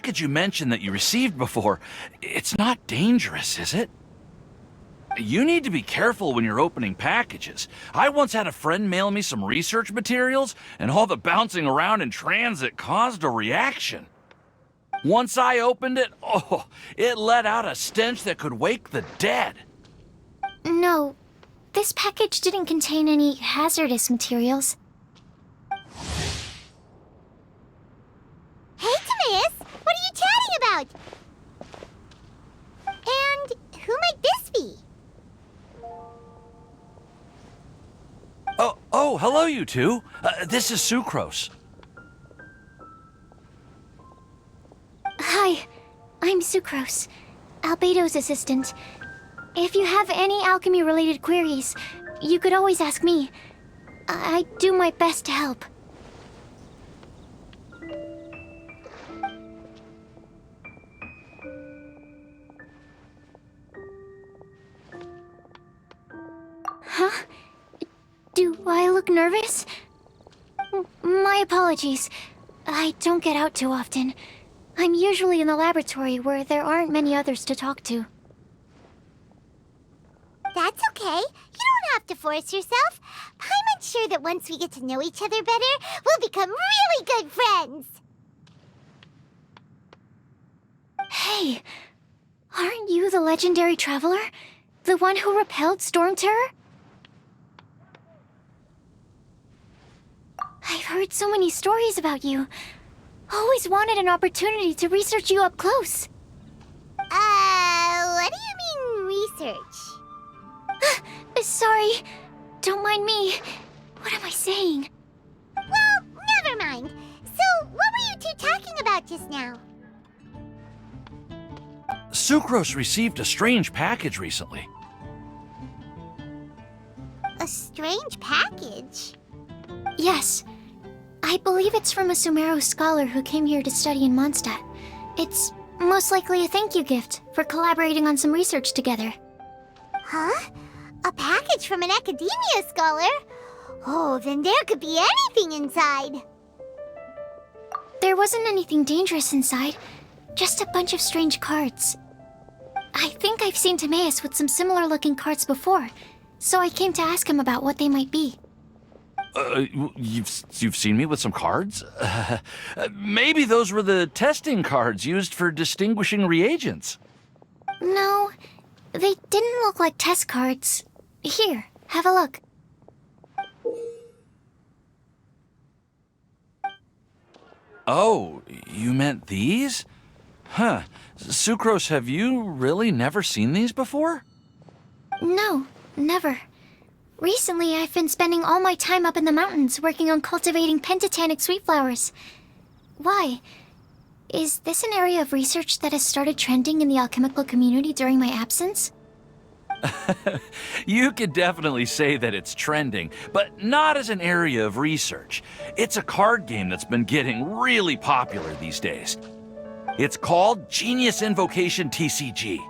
package you mentioned that you received before, it's not dangerous, is it? You need to be careful when you're opening packages. I once had a friend mail me some research materials, and all the bouncing around in transit caused a reaction. Once I opened it, oh, it let out a stench that could wake the dead. No, this package didn't contain any hazardous materials. Hey, Timaeus! What are you chatting about? And who might this be? Oh, hello, you two. This is Sucrose. Hi, I'm Sucrose, Albedo's assistant. If you have any alchemy-related queries, you could always ask me. I do my best to help. Huh? Do I look nervous? My apologies. I don't get out too often. I'm usually in the laboratory where there aren't many others to talk to. That's okay. You don't have to force yourself. I'm unsure that once we get to know each other better, we'll become really good friends. Hey, aren't you the legendary traveler? The one who repelled Storm Terror? I've heard so many stories about you. Always wanted an opportunity to research you up close. What do you mean, research? Sorry. Don't mind me. What am I saying? Well, never mind. So, what were you two talking about just now? Sucrose received a strange package recently. A strange package? Yes. I believe it's from a Sumeru scholar who came here to study in Mondstadt. It's most likely a thank you gift for collaborating on some research together. Huh? A package from an academia scholar? Oh, then there could be anything inside. There wasn't anything dangerous inside, just a bunch of strange cards. I think I've seen Timaeus with some similar looking cards before, so I came to ask him about what they might be. You've seen me with some cards? Maybe those were the testing cards used for distinguishing reagents. No, they didn't look like test cards. Here, have a look. Oh, you meant these? Huh. Sucrose, have you really never seen these before? No, never. Recently, I've been spending all my time up in the mountains working on cultivating pentatonic sweet flowers. Why? Is this an area of research that has started trending in the alchemical community during my absence? You could definitely say that it's trending, but not as an area of research. It's a card game that's been getting really popular these days. It's called Genius Invocation TCG.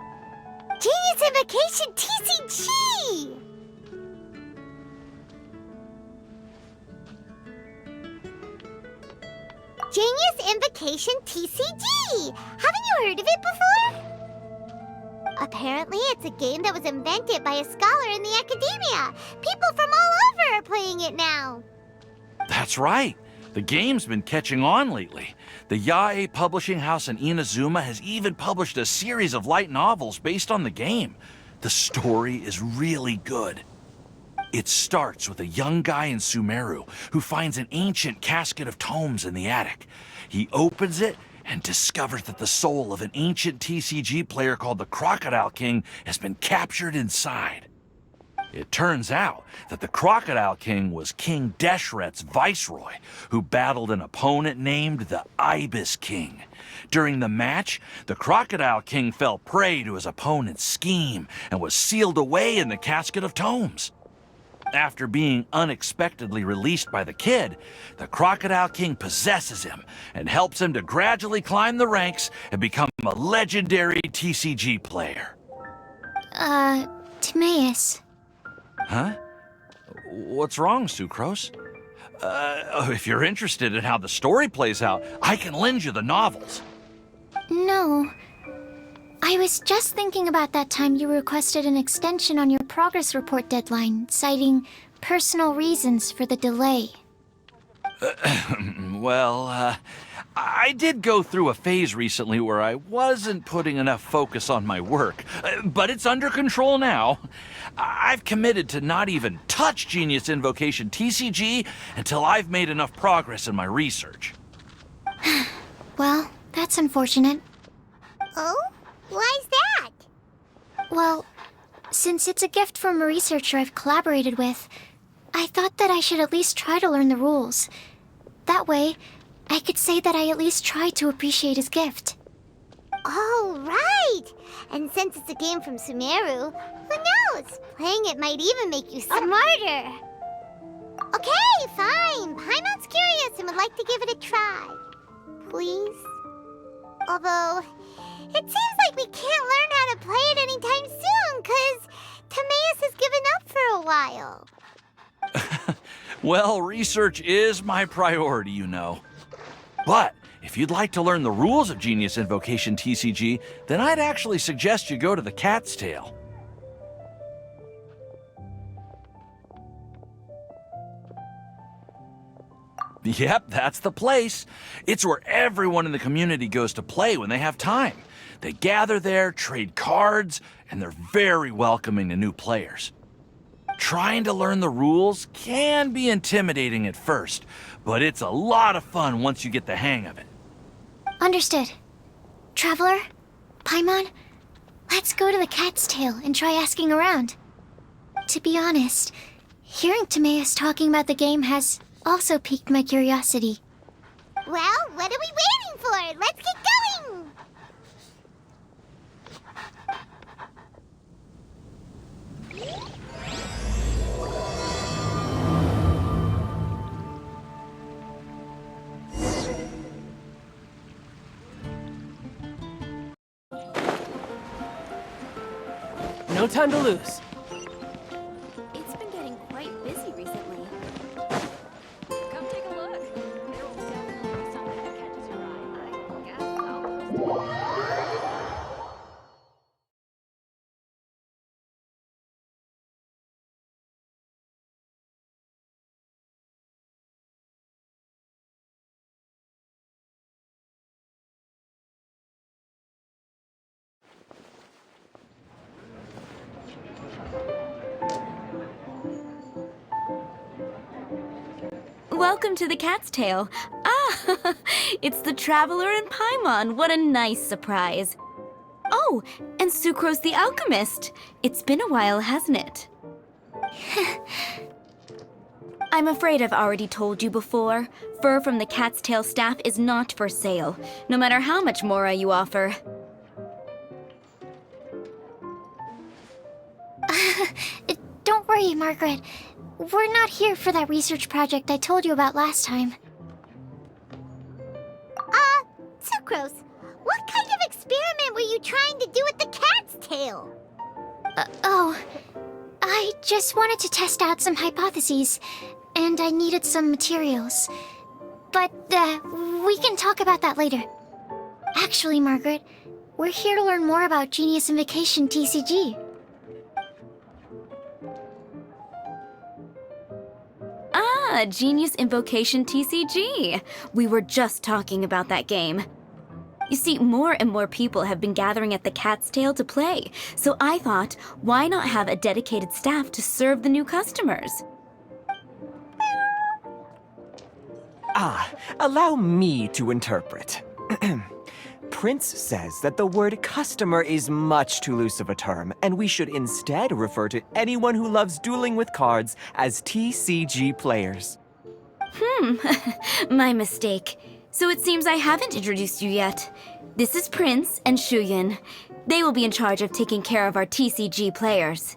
Genius Invocation TCG! Genius Invocation TCG! Haven't you heard of it before? Apparently, it's a game that was invented by a scholar in the academia. People from all over are playing it now. That's right. The game's been catching on lately. The Yae publishing house in Inazuma has even published a series of light novels based on the game. The story is really good. It starts with a young guy in Sumeru who finds an ancient casket of tomes in the attic. He opens it and discovers that the soul of an ancient TCG player called the Crocodile King has been captured inside. It turns out that the Crocodile King was King Deshret's viceroy, who battled an opponent named the Ibis King. During the match, the Crocodile King fell prey to his opponent's scheme and was sealed away in the casket of tomes. After being unexpectedly released by the kid, the Crocodile King possesses him and helps him to gradually climb the ranks and become a legendary TCG player. Timaeus. Huh? What's wrong, Sucrose? If you're interested in how the story plays out, I can lend you the novels. No. I was just thinking about that time you requested an extension on your progress report deadline, citing personal reasons for the delay. Well, I did go through a phase recently where I wasn't putting enough focus on my work, but it's under control now. I've committed to not even touch Genius Invocation TCG until I've made enough progress in my research. Well, that's unfortunate. Oh? Why's that? Well, since it's a gift from a researcher I've collaborated with, I thought that I should at least try to learn the rules. That way, I could say that I at least tried to appreciate his gift. Oh, right! And since it's a game from Sumeru, who knows? Playing it might even make you smarter. Okay, fine. Paimon's curious and would like to give it a try. Please? Although, it seems like we can't learn how to play it anytime soon, 'cause Timaeus has given up for a while. Well, research is my priority, you know. But if you'd like to learn the rules of Genius Invocation TCG, then I'd actually suggest you go to the Cat's Tail. Yep, that's the place. It's where everyone in the community goes to play when they have time. They gather there, trade cards, and they're very welcoming to new players. Trying to learn the rules can be intimidating at first, but it's a lot of fun once you get the hang of it. Understood. Traveler, Paimon, let's go to the Cat's Tail and try asking around. To be honest, hearing Timaeus talking about the game has also piqued my curiosity. Well, what are we waiting for? Let's get going! No time to lose. It's been getting quite busy recently. Come take a look. There will definitely be something that catches your eye. I guess I'll Welcome to the Cat's Tail. Ah, it's the Traveler and Paimon. What a nice surprise. Oh, and Sucrose the Alchemist. It's been a while, hasn't it? I'm afraid I've already told you before. Fur from the Cat's Tail staff is not for sale, no matter how much Mora you offer. Don't worry, Margaret. We're not here for that research project I told you about last time. Sucrose, what kind of experiment were you trying to do with the cat's tail? I just wanted to test out some hypotheses, and I needed some materials. But, we can talk about that later. Actually, Margaret, we're here to learn more about Genius Invocation TCG. Ah, Genius Invocation TCG. We were just talking about that game. You see, more and more people have been gathering at the Cat's Tail to play, so I thought, why not have a dedicated staff to serve the new customers? Allow me to interpret. Prince says that the word customer is much too loose of a term, and we should instead refer to anyone who loves dueling with cards as TCG players. My mistake. So it seems I haven't introduced you yet. This is Prince and Shuyan. They will be in charge of taking care of our TCG players.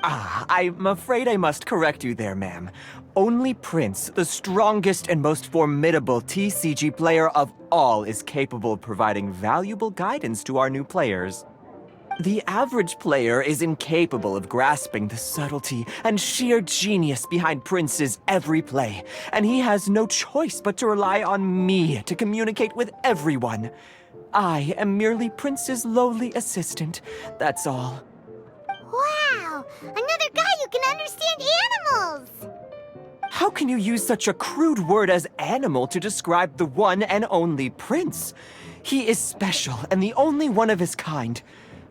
I'm afraid I must correct you there, ma'am. Only Prince, the strongest and most formidable TCG player of all, is capable of providing valuable guidance to our new players. The average player is incapable of grasping the subtlety and sheer genius behind Prince's every play, and he has no choice but to rely on me to communicate with everyone. I am merely Prince's lowly assistant, that's all. Wow! Another guy who can understand animals! How can you use such a crude word as animal to describe the one and only Prince? He is special and the only one of his kind.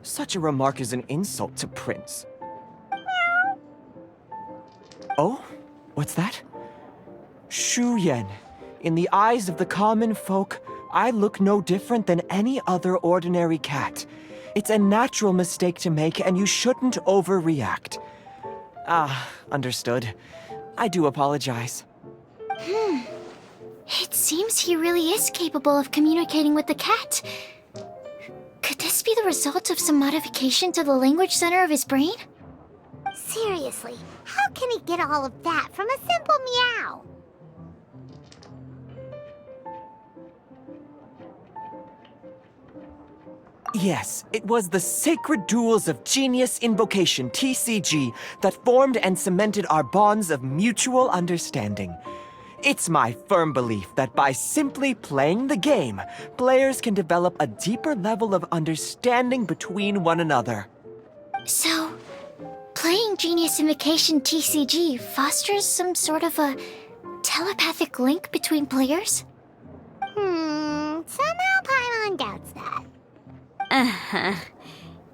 Such a remark is an insult to Prince. Oh? What's that? Shu Yan. In the eyes of the common folk, I look no different than any other ordinary cat. It's a natural mistake to make, and you shouldn't overreact. Ah, understood. I do apologize. It seems he really is capable of communicating with the cat. Could this be the result of some modification to the language center of his brain? Seriously, how can he get all of that from a simple meow? Yes, it was the sacred duels of Genius Invocation, TCG, that formed and cemented our bonds of mutual understanding. It's my firm belief that by simply playing the game, players can develop a deeper level of understanding between one another. So, playing Genius Invocation TCG fosters some sort of a telepathic link between players? Somehow Paimon doubts that. Uh-huh.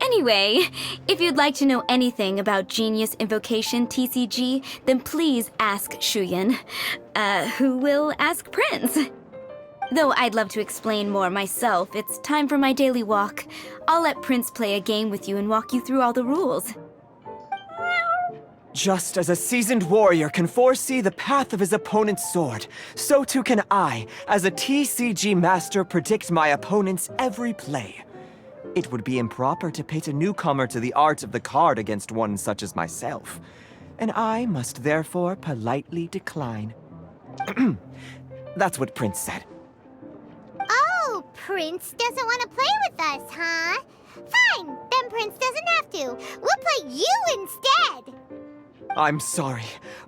Anyway, if you'd like to know anything about Genius Invocation TCG, then please ask Shuyan, who will ask Prince. Though I'd love to explain more myself, it's time for my daily walk. I'll let Prince play a game with you and walk you through all the rules. Just as a seasoned warrior can foresee the path of his opponent's sword, so too can I, as a TCG master, predict my opponent's every play. It would be improper to pit a newcomer to the art of the card against one such as myself, and I must therefore politely decline. That's what Prince said. Oh, Prince doesn't want to play with us, huh? Fine, then Prince doesn't have to. We'll play you instead. I'm sorry,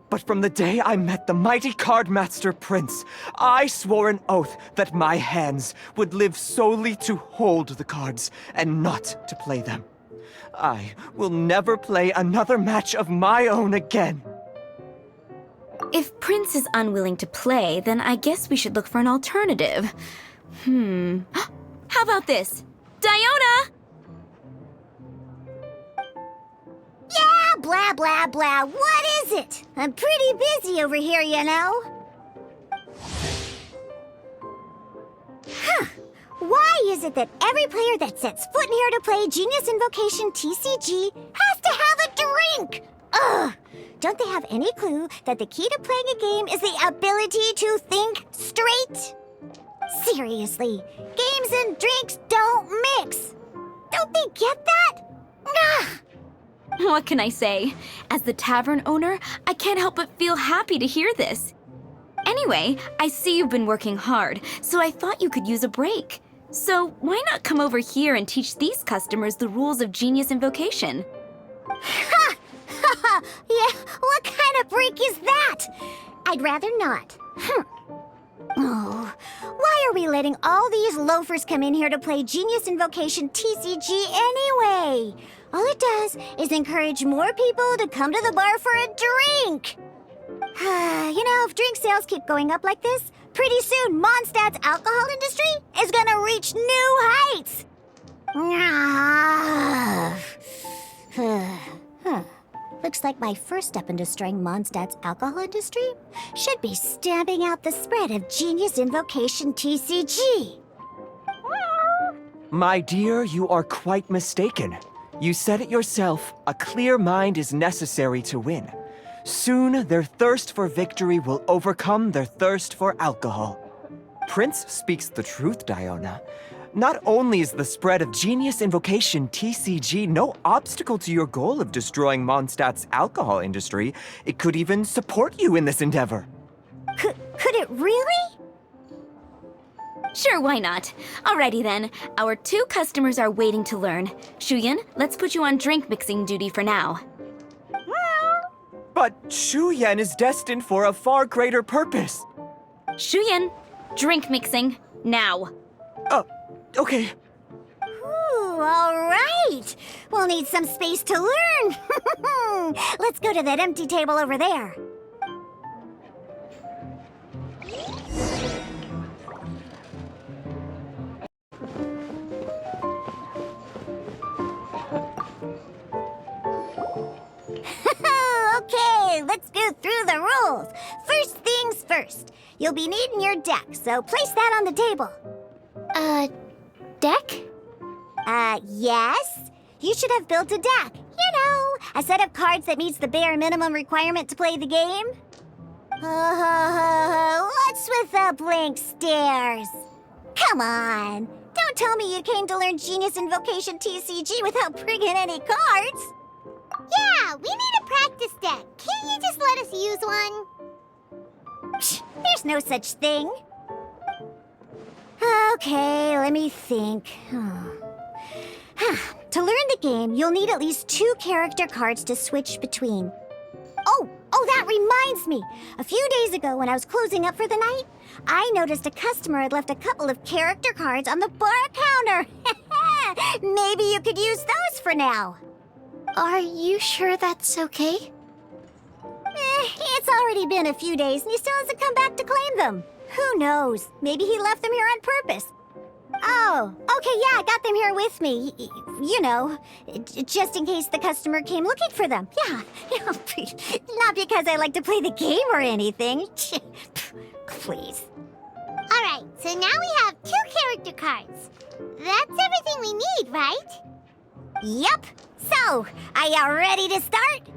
but from the day I met the mighty card master Prince, I swore an oath that my hands would live solely to hold the cards and not to play them. I will never play another match of my own again. If Prince is unwilling to play, then I guess we should look for an alternative. How about this? Diona! Yeah, blah, blah, blah. What is it? I'm pretty busy over here, you know. Huh. Why is it that every player that sets foot in here to play Genius Invocation TCG has to have a drink? Ugh! Don't they have any clue that the key to playing a game is the ability to think straight? Seriously, games and drinks don't mix. Don't they get that? Ugh! What can I say? As the tavern owner, I can't help but feel happy to hear this. Anyway, I see you've been working hard, so I thought you could use a break. So why not come over here and teach these customers the rules of Genius Invocation? Ha! Ha ha! Yeah, what kind of break is that? I'd rather not. Oh, why are we letting all these loafers come in here to play Genius Invocation TCG anyway? All it does is encourage more people to come to the bar for a drink. You know, if drink sales keep going up like this, pretty soon Mondstadt's alcohol industry is gonna reach new heights. Looks like my first step in destroying Mondstadt's alcohol industry should be stamping out the spread of Genius Invocation TCG. My dear, you are quite mistaken. You said it yourself, a clear mind is necessary to win. Soon, their thirst for victory will overcome their thirst for alcohol. Prince speaks the truth, Diona. Not only is the spread of Genius Invocation TCG no obstacle to your goal of destroying Mondstadt's alcohol industry, it could even support you in this endeavor. Could it really? Sure, why not? Alrighty then, our 2 customers are waiting to learn. Shuyan, let's put you on drink mixing duty for now. But Shu Yan is destined for a far greater purpose. Shuyan, drink mixing, now. Okay. Ooh, all right. We'll need some space to learn. Let's go to that empty table over there. Okay, let's go through the rules. First things first. You'll be needing your deck, so place that on the table. Deck? Yes. You should have built a deck. You know, a set of cards that meets the bare minimum requirement to play the game. What's with the blank stares? Come on. Don't tell me you came to learn Genius Invocation TCG without bringing any cards. Yeah, we need a practice deck. Can't you just let us use one? Psh, there's no such thing. Okay, let me think. To learn the game, you'll need at least 2 character cards to switch between. Oh, that reminds me. A few days ago, when I was closing up for the night, I noticed a customer had left a couple of character cards on the bar counter. Maybe you could use those for now. Are you sure that's okay? It's already been a few days and he still hasn't come back to claim them. Who knows? Maybe he left them here on purpose. Oh, okay, yeah, I got them here with me. You know, just in case the customer came looking for them. Yeah, not because I like to play the game or anything. Please. All right, so now we have 2 character cards. That's everything we need, right? Yep. So, are you ready to start?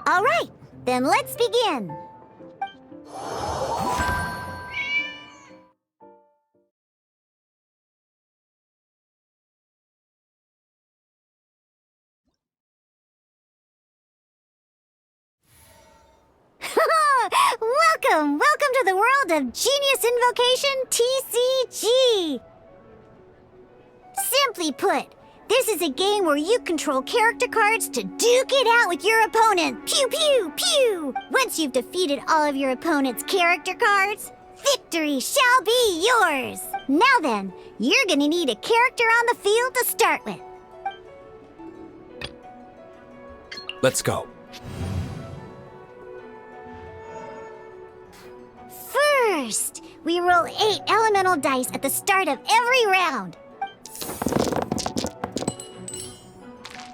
All right, then let's begin. Welcome to the world of Genius Invocation TCG. Simply put, this is a game where you control character cards to duke it out with your opponent. Pew, pew, pew! Once you've defeated all of your opponent's character cards, victory shall be yours. Now then, you're gonna need a character on the field to start with. Let's go. First, we roll 8 elemental dice at the start of every round.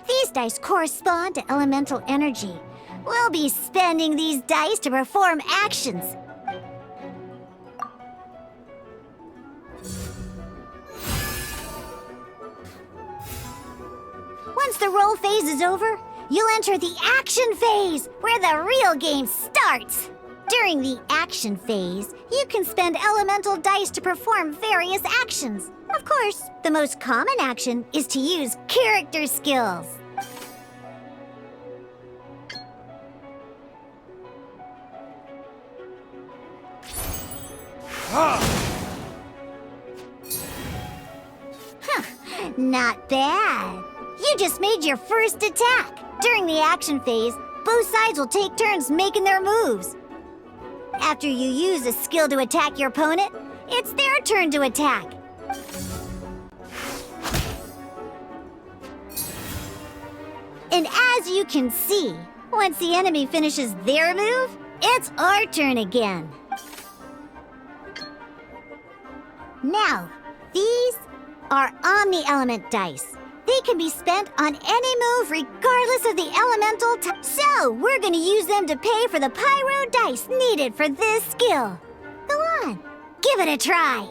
These dice correspond to elemental energy. We'll be spending these dice to perform actions. Once the roll phase is over, you'll enter the action phase, where the real game starts. During the action phase, you can spend elemental dice to perform various actions. Of course, the most common action is to use character skills. Not bad. You just made your first attack. During the action phase, both sides will take turns making their moves. After you use a skill to attack your opponent, it's their turn to attack. And as you can see, once the enemy finishes their move, it's our turn again. Now, these are Omni-Element dice. They can be spent on any move regardless of the elemental type. So, we're gonna use them to pay for the pyro dice needed for this skill. Go on, give it a try.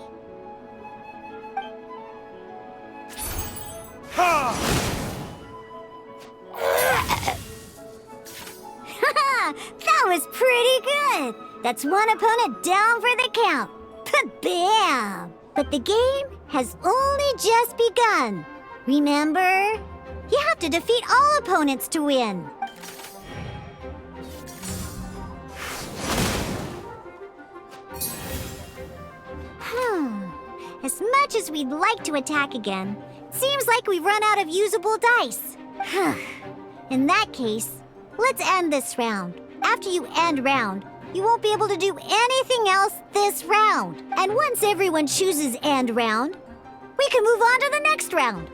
That was pretty good. That's one opponent down for the count. Bam! But the game has only just begun. Remember? You have to defeat all opponents to win. As much as we'd like to attack again, seems like we've run out of usable dice. In that case, let's end this round. After you end round, you won't be able to do anything else this round. And once everyone chooses end round, we can move on to the next round.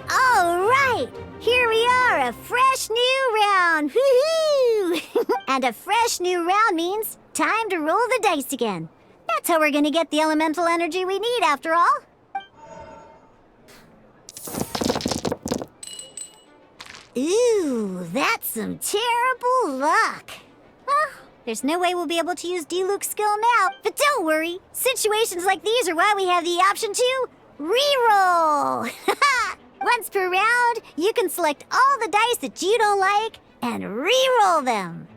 All right, here we are, a fresh new round. Woohoo! And a fresh new round means time to roll the dice again. That's how we're gonna get the elemental energy we need, after all. Ooh, that's some terrible luck. Well, there's no way we'll be able to use Diluc's skill now. But don't worry, situations like these are why we have the option to reroll. Once per round, you can select all the dice that you don't like and re-roll them.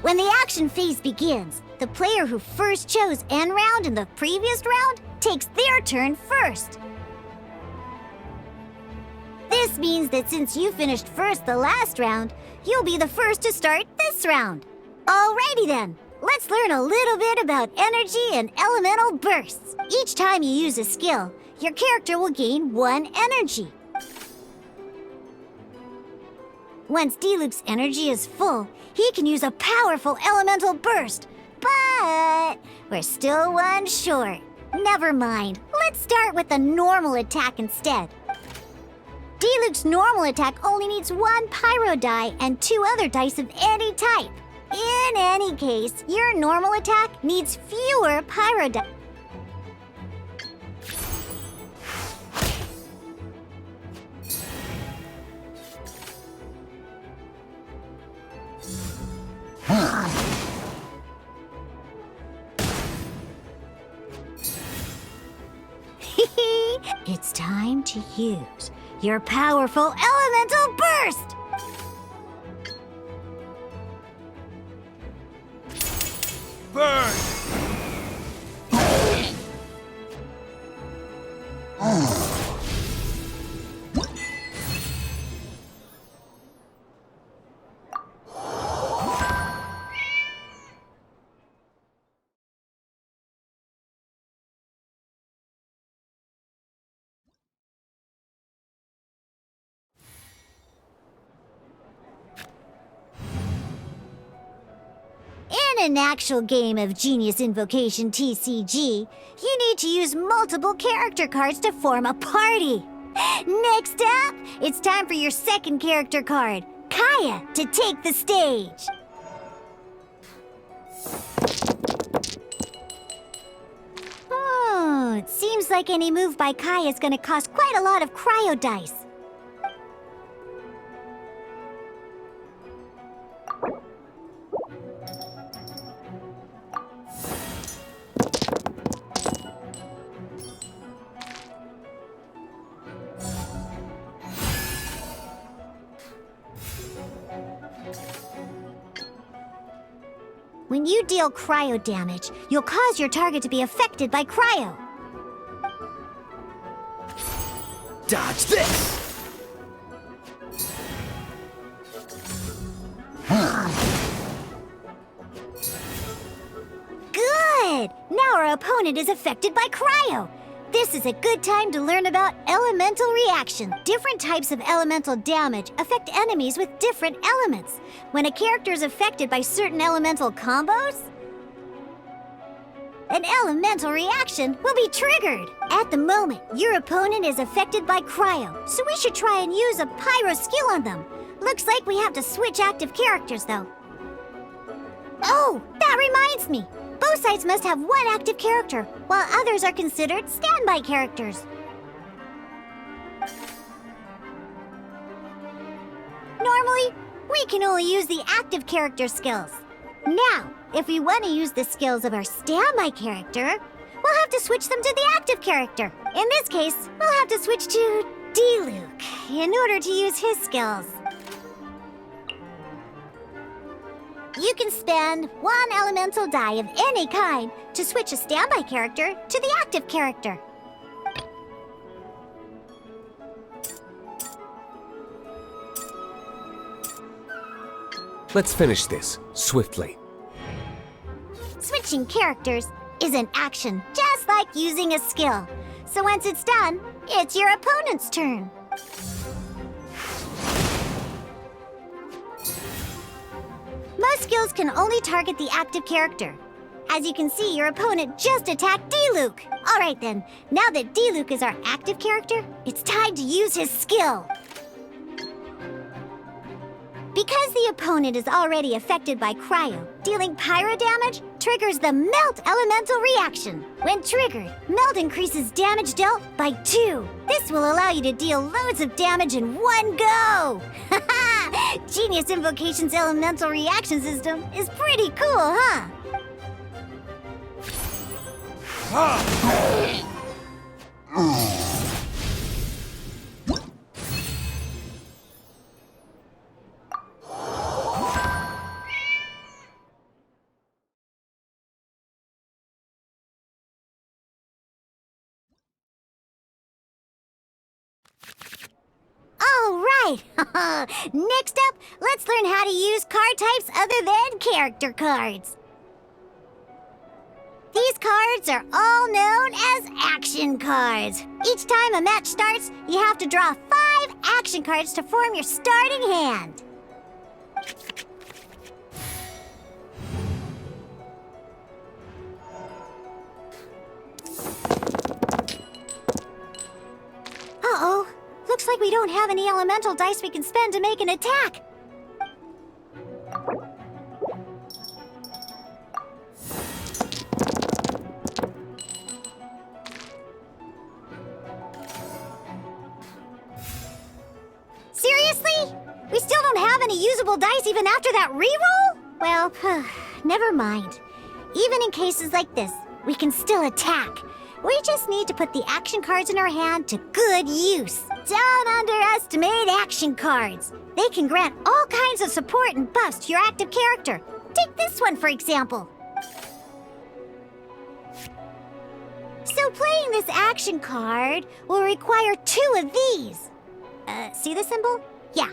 When the action phase begins, the player who first chose end round in the previous round takes their turn first. This means that since you finished first the last round, you'll be the first to start this round. Alrighty then, let's learn a little bit about energy and elemental bursts. Each time you use a skill, your character will gain 1 energy. Once Diluc's energy is full, he can use a powerful elemental burst. But we're still 1 short. Never mind. Let's start with the normal attack instead. Diluc's normal attack only needs 1 pyro die and 2 other dice of any type. In any case, your normal attack needs fewer pyro die. It's time to use your powerful elemental burst! Burn! In an actual game of Genius Invocation TCG, you need to use multiple character cards to form a party. Next up, it's time for your second character card, Kaya, to take the stage. It seems like any move by Kaya is going to cost quite a lot of cryo dice. When you deal cryo damage, you'll cause your target to be affected by cryo. Dodge this! Good! Now our opponent is affected by cryo. This is a good time to learn about elemental reaction. Different types of elemental damage affect enemies with different elements. When a character is affected by certain elemental combos, an elemental reaction will be triggered. At the moment, your opponent is affected by cryo, so we should try and use a pyro skill on them. Looks like we have to switch active characters, though. Oh, that reminds me. Both sides must have one active character, while others are considered standby characters. Normally, we can only use the active character skills. Now, if we want to use the skills of our standby character, we'll have to switch them to the active character. In this case, we'll have to switch to D-Luke in order to use his skills. You can spend one elemental die of any kind to switch a standby character to the active character. Let's finish this swiftly. Switching characters is an action, just like using a skill. So once it's done, it's your opponent's turn. Most skills can only target the active character. As you can see, your opponent just attacked D-Luke. All right then, now that D-Luke is our active character, it's time to use his skill. Because the opponent is already affected by cryo, dealing pyro damage triggers the Melt Elemental reaction. When triggered, Melt increases damage dealt by 2. This will allow you to deal loads of damage in one go! Haha! Genius Invocation's elemental reaction system is pretty cool, huh? All right! Next up, let's learn how to use card types other than character cards. These cards are all known as action cards. Each time a match starts, you have to draw 5 action cards to form your starting hand. Uh-oh. Looks like we don't have any elemental dice we can spend to make an attack. Seriously? We still don't have any usable dice even after that reroll? Well, never mind. Even in cases like this, we can still attack. We just need to put the action cards in our hand to good use. Don't underestimate action cards. They can grant all kinds of support and buffs to your active character. Take this one, for example. So playing this action card will require 2 of these. See the symbol? Yeah,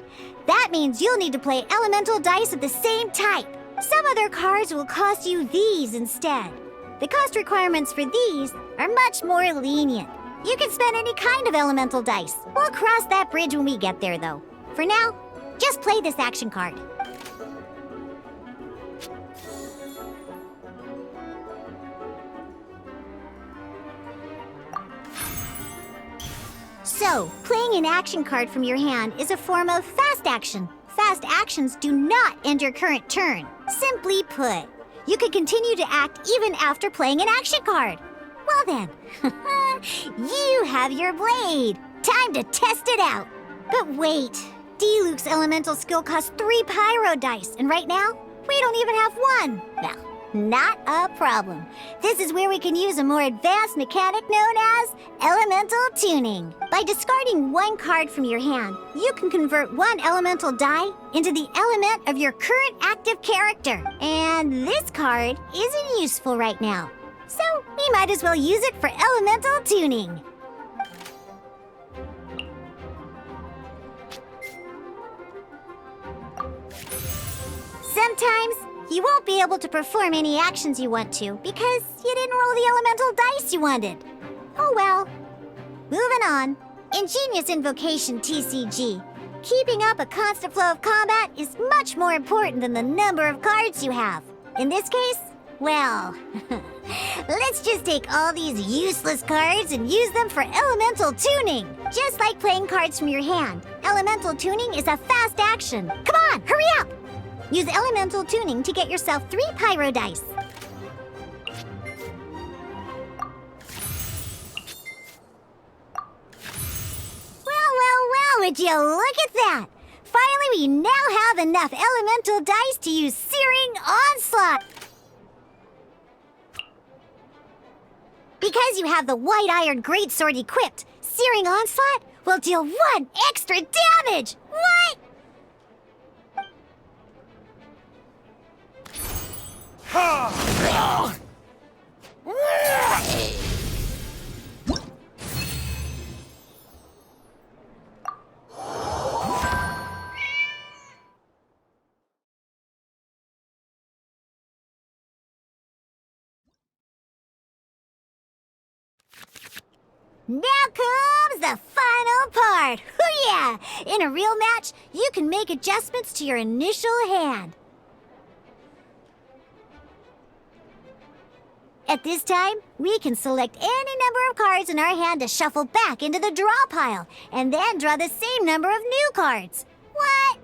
that means you'll need to play elemental dice of the same type. Some other cards will cost you these instead. The cost requirements for these are much more lenient. You can spend any kind of elemental dice. We'll cross that bridge when we get there, though. For now, just play this action card. So, playing an action card from your hand is a form of fast action. Fast actions do not end your current turn. Simply put, you can continue to act even after playing an action card. Well then, you have your blade. Time to test it out. But wait, D-Luke's elemental skill costs 3 pyro dice, and right now, we don't even have 1. Well, not a problem. This is where we can use a more advanced mechanic known as elemental tuning. By discarding 1 card from your hand, you can convert 1 elemental die into the element of your current active character. And this card isn't useful right now, so we might as well use it for elemental tuning. Sometimes you won't be able to perform any actions you want to because you didn't roll the elemental dice you wanted. Oh well. Moving on. In Genius Invocation TCG, keeping up a constant flow of combat is much more important than the number of cards you have. In this case, well, Let's just take all these useless cards and use them for elemental tuning. Just like playing cards from your hand, elemental tuning is a fast action. Come on, hurry up! Use elemental tuning to get yourself 3 pyro dice. Well, would you look at that? Finally, we now have enough elemental dice to use Searing Onslaught. Because you have the White Iron Greatsword equipped, Searing Onslaught will deal 1 extra damage! What? Now comes the final part! Hoo-yeah! In a real match, you can make adjustments to your initial hand. At this time, we can select any number of cards in our hand to shuffle back into the draw pile, and then draw the same number of new cards. What?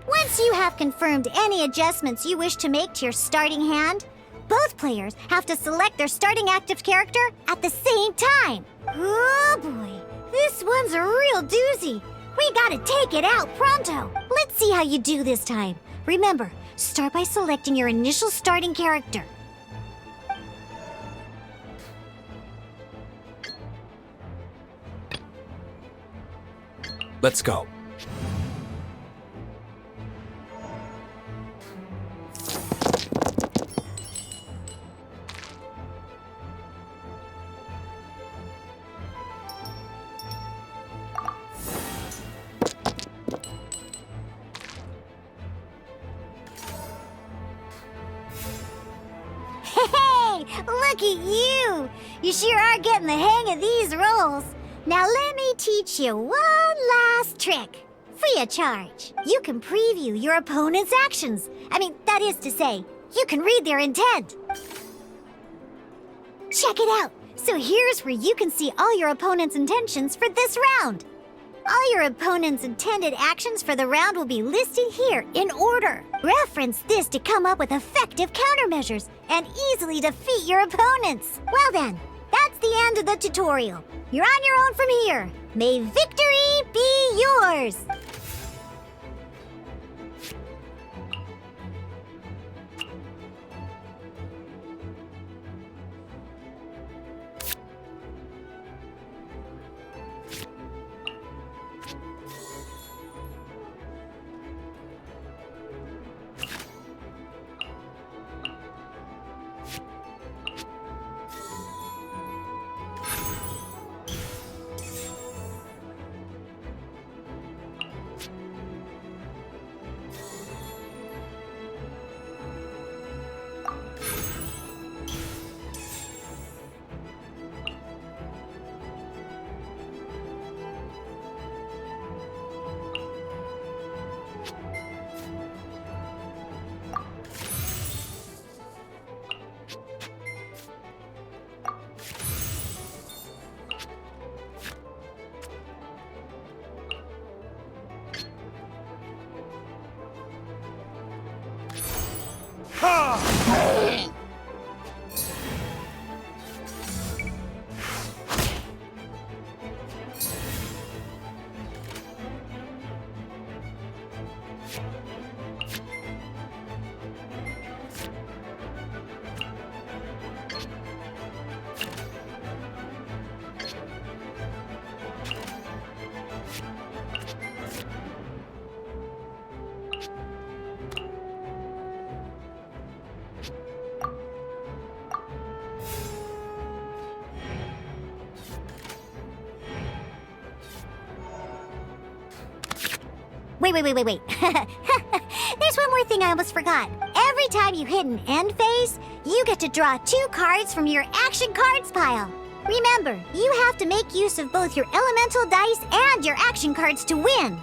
Once you have confirmed any adjustments you wish to make to your starting hand, both players have to select their starting active character at the same time. Oh boy, this one's a real doozy. We gotta take it out pronto. Let's see how you do this time. Remember, start by selecting your initial starting character. Let's go. Hey, look at you! You sure are getting the hang of these rolls. Now let me teach you one last trick. Free of charge. You can preview your opponent's actions. That is to say, you can read their intent. Check it out. So here's where you can see all your opponent's intentions for this round. All your opponent's intended actions for the round will be listed here in order. Reference this to come up with effective countermeasures and easily defeat your opponents. Well then, that's the end of the tutorial. You're on your own from here. May victory be yours! Wait. There's one more more thing I almost forgot. Every time you hit an end phase, you get to draw 2 cards from your action cards pile. Remember, you have to make use of both your elemental dice and your action cards to win.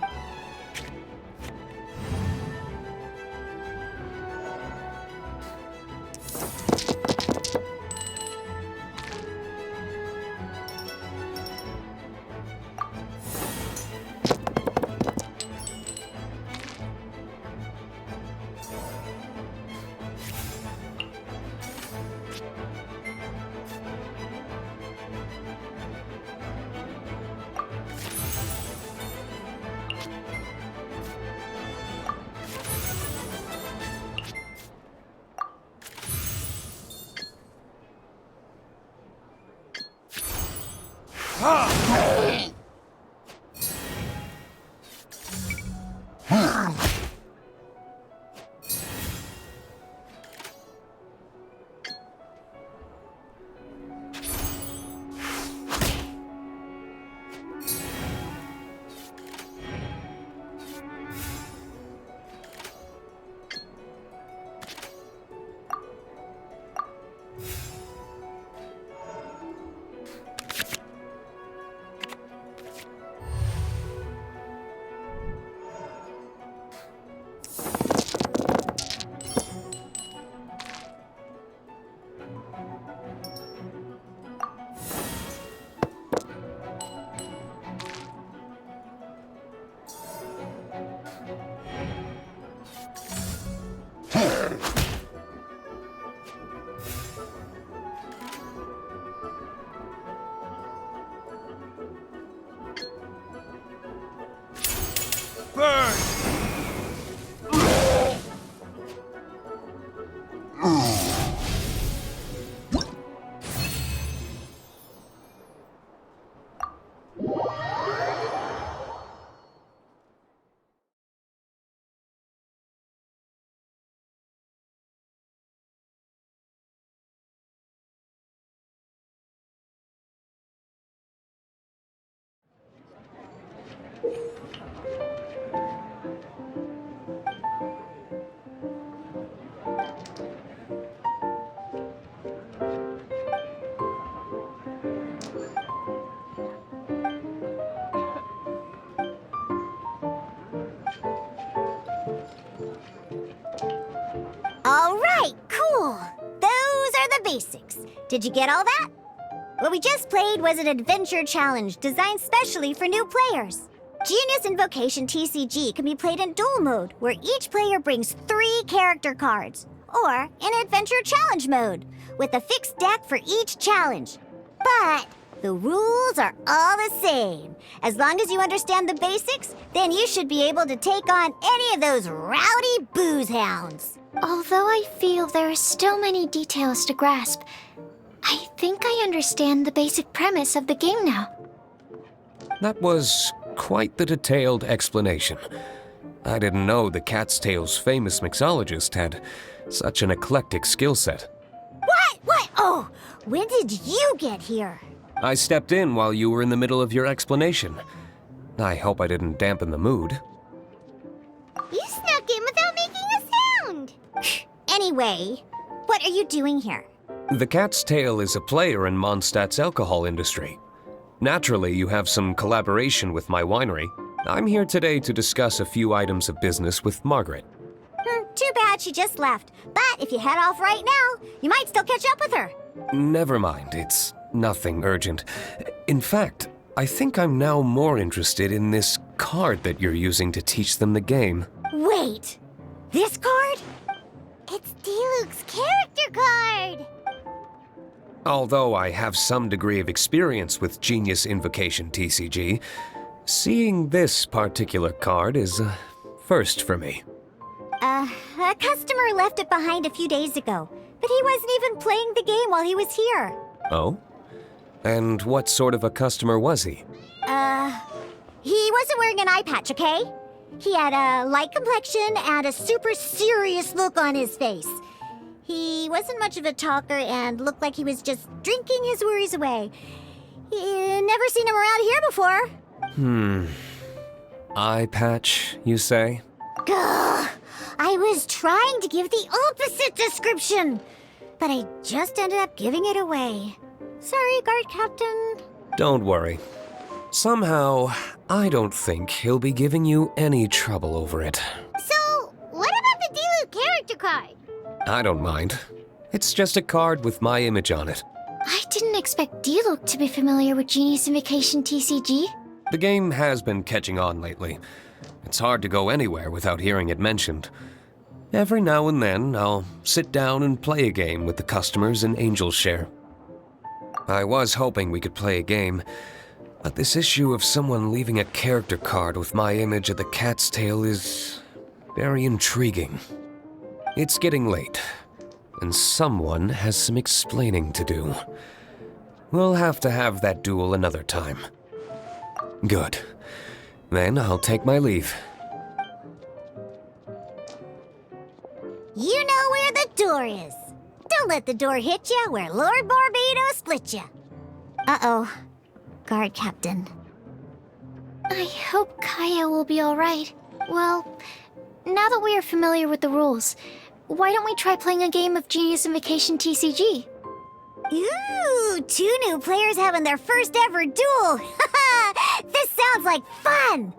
All right, cool. Those are the basics. Did you get all that? What we just played was an adventure challenge designed specially for new players. Genius Invocation TCG can be played in duel mode, where each player brings 3 character cards, or in adventure challenge mode, with a fixed deck for each challenge. But the rules are all the same. As long as you understand the basics, then you should be able to take on any of those rowdy booze hounds. Although I feel there are still many details to grasp, I think I understand the basic premise of the game now. That was quite the detailed explanation. I didn't know the Cat's Tail's famous mixologist had such an eclectic skill set. What? Oh, when did you get here? I stepped in while you were in the middle of your explanation. I hope I didn't dampen the mood. You snuck in without making a sound. Anyway, what are you doing here? The Cat's Tail is a player in Mondstadt's alcohol industry. Naturally, you have some collaboration with my winery. I'm here today to discuss a few items of business with Margaret. Too bad she just left. But if you head off right now, you might still catch up with her. Never mind, it's nothing urgent. In fact, I think I'm now more interested in this card that you're using to teach them the game. Wait, this card? It's Diluc's character card! Although I have some degree of experience with Genius Invocation TCG, seeing this particular card is a first for me. A customer left it behind a few days ago, but he wasn't even playing the game while he was here. Oh? And what sort of a customer was he? He wasn't wearing an eye patch, okay? He had a light complexion and a super serious look on his face. He wasn't much of a talker and looked like he was just drinking his worries away. Never seen him around here before. Eye patch, you say? Gah! I was trying to give the opposite description, but I just ended up giving it away. Sorry, guard captain. Don't worry. Somehow, I don't think he'll be giving you any trouble over it. So, what about the Diluc character card? I don't mind. It's just a card with my image on it. I didn't expect Diluc to be familiar with Genius Invocation TCG. The game has been catching on lately. It's hard to go anywhere without hearing it mentioned. Every now and then, I'll sit down and play a game with the customers in Angel's Share. I was hoping we could play a game, but this issue of someone leaving a character card with my image at the cat's tail is very intriguing. It's getting late, and someone has some explaining to do. We'll have to have that duel another time. Good. Then I'll take my leave. You know where the door is. Don't let the door hit ya where Lord Barbados split ya. Uh-oh. Guard captain. I hope Kaya will be alright. Well, now that we are familiar with the rules, why don't we try playing a game of Genius Invocation TCG? Ooh, 2 new players having their first ever duel. This sounds like fun.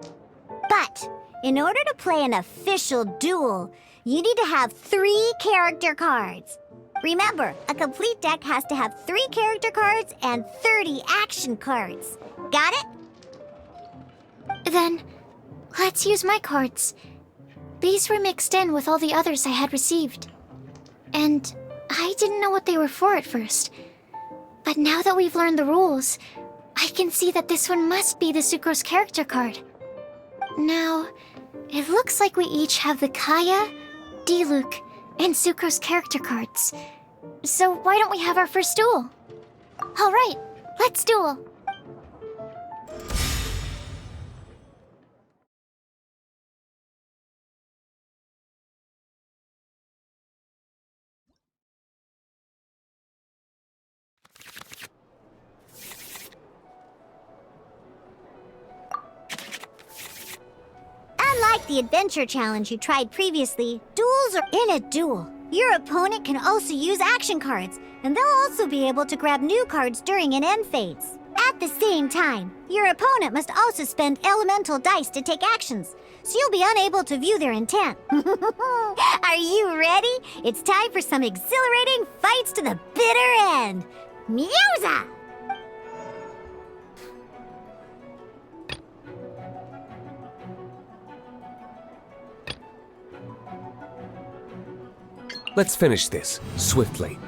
But in order to play an official duel, you need to have 3 character cards. Remember, a complete deck has to have 3 character cards and 30 action cards. Got it? Then, let's use my cards. These were mixed in with all the others I had received. And I didn't know what they were for at first. But now that we've learned the rules, I can see that this one must be the Sucrose character card. Now, it looks like we each have the Kaya, Diluc, and Sucrose character cards. So why don't we have our first duel? All right, let's duel. Unlike the adventure challenge you tried previously, duels are in a duel. Your opponent can also use action cards, and they'll also be able to grab new cards during an end phase. At the same time, your opponent must also spend elemental dice to take actions, so you'll be unable to view their intent. Are you ready? It's time for some exhilarating fights to the bitter end. Musa! Let's finish this swiftly.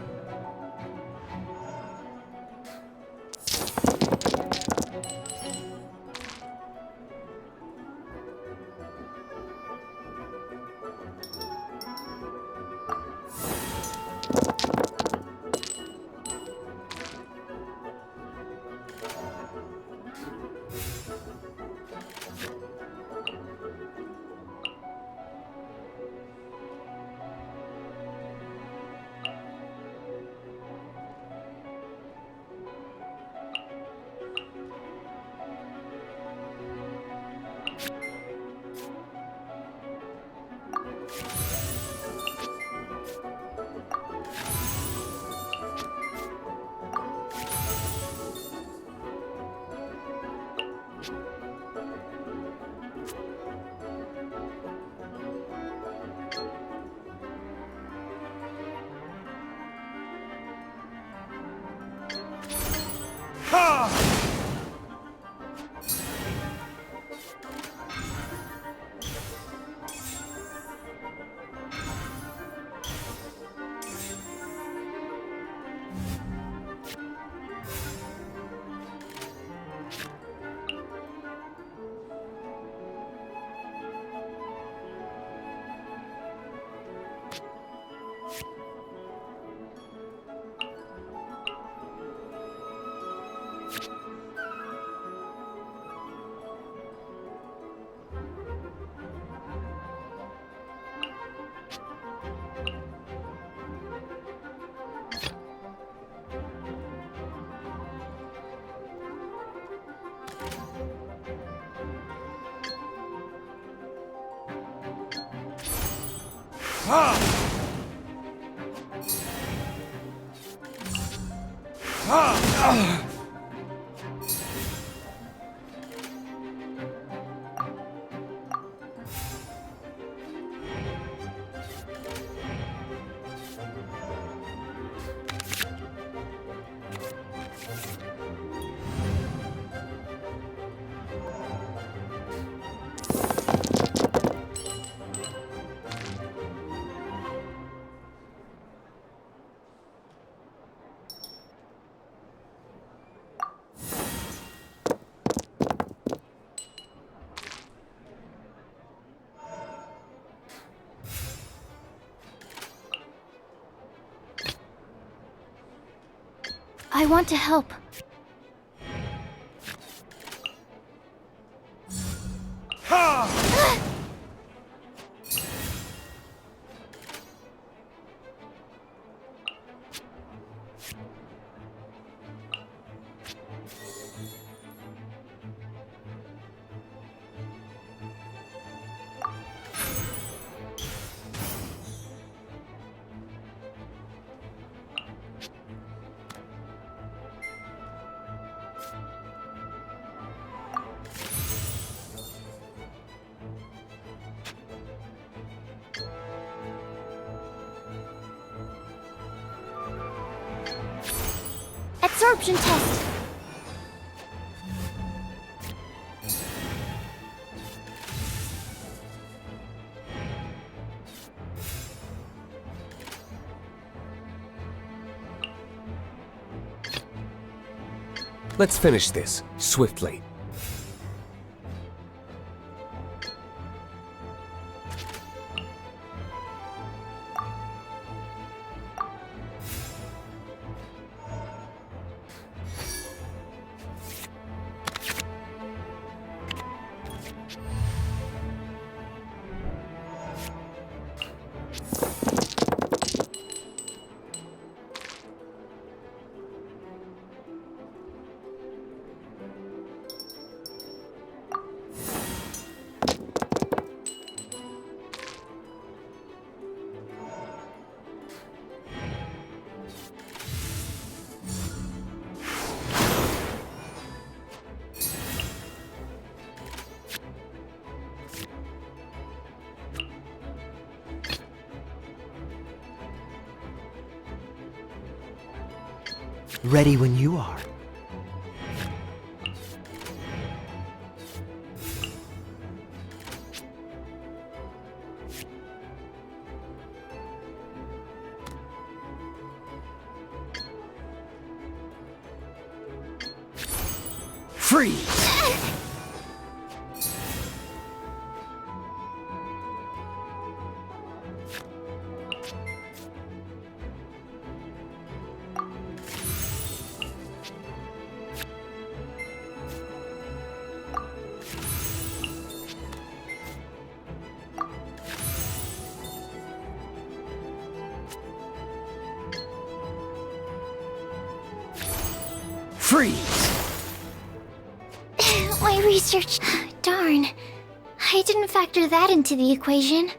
I want to help. Absorption test. Let's finish this, swiftly. Ready when you are. Freeze! Freeze! My research. Darn. I didn't factor that into the equation.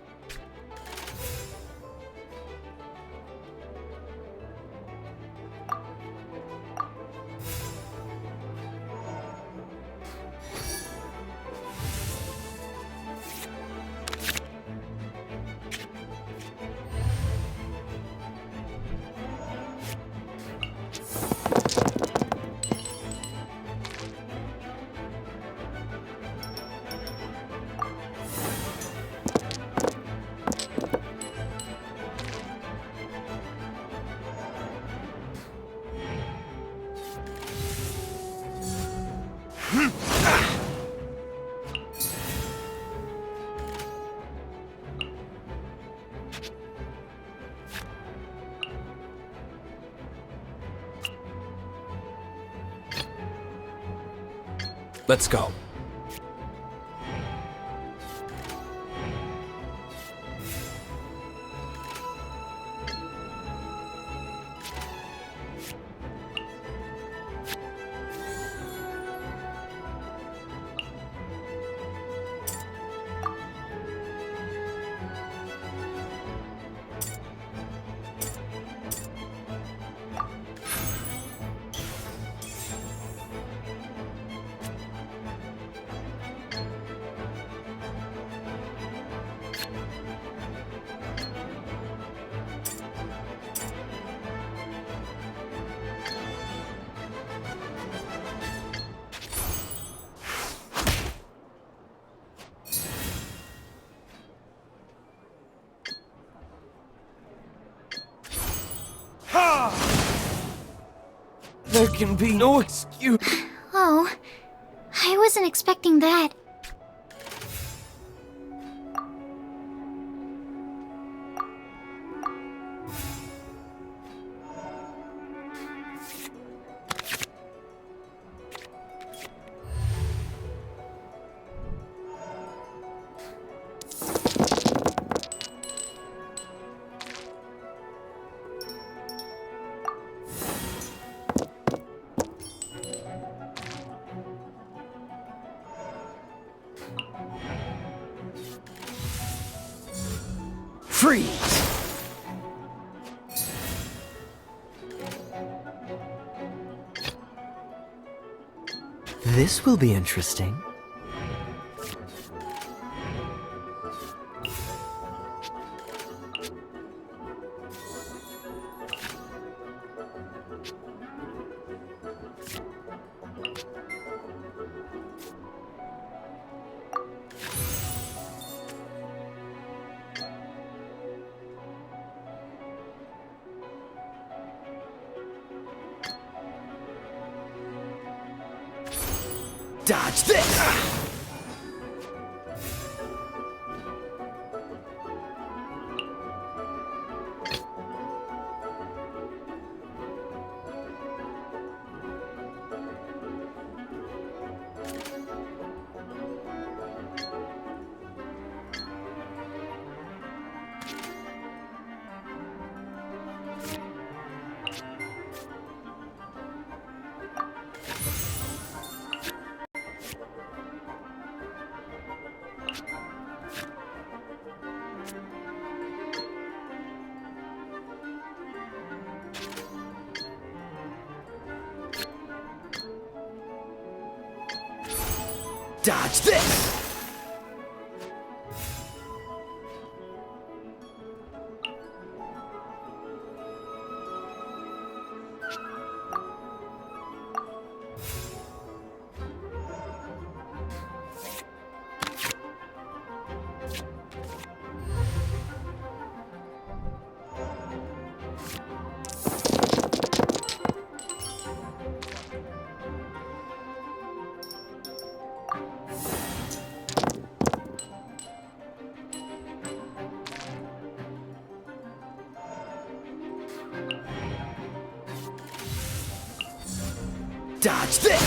Let's go. There can be no excuse. Oh, I wasn't expecting that. Freeze! This will be interesting. Dodge this! Dodge this! Dodge this!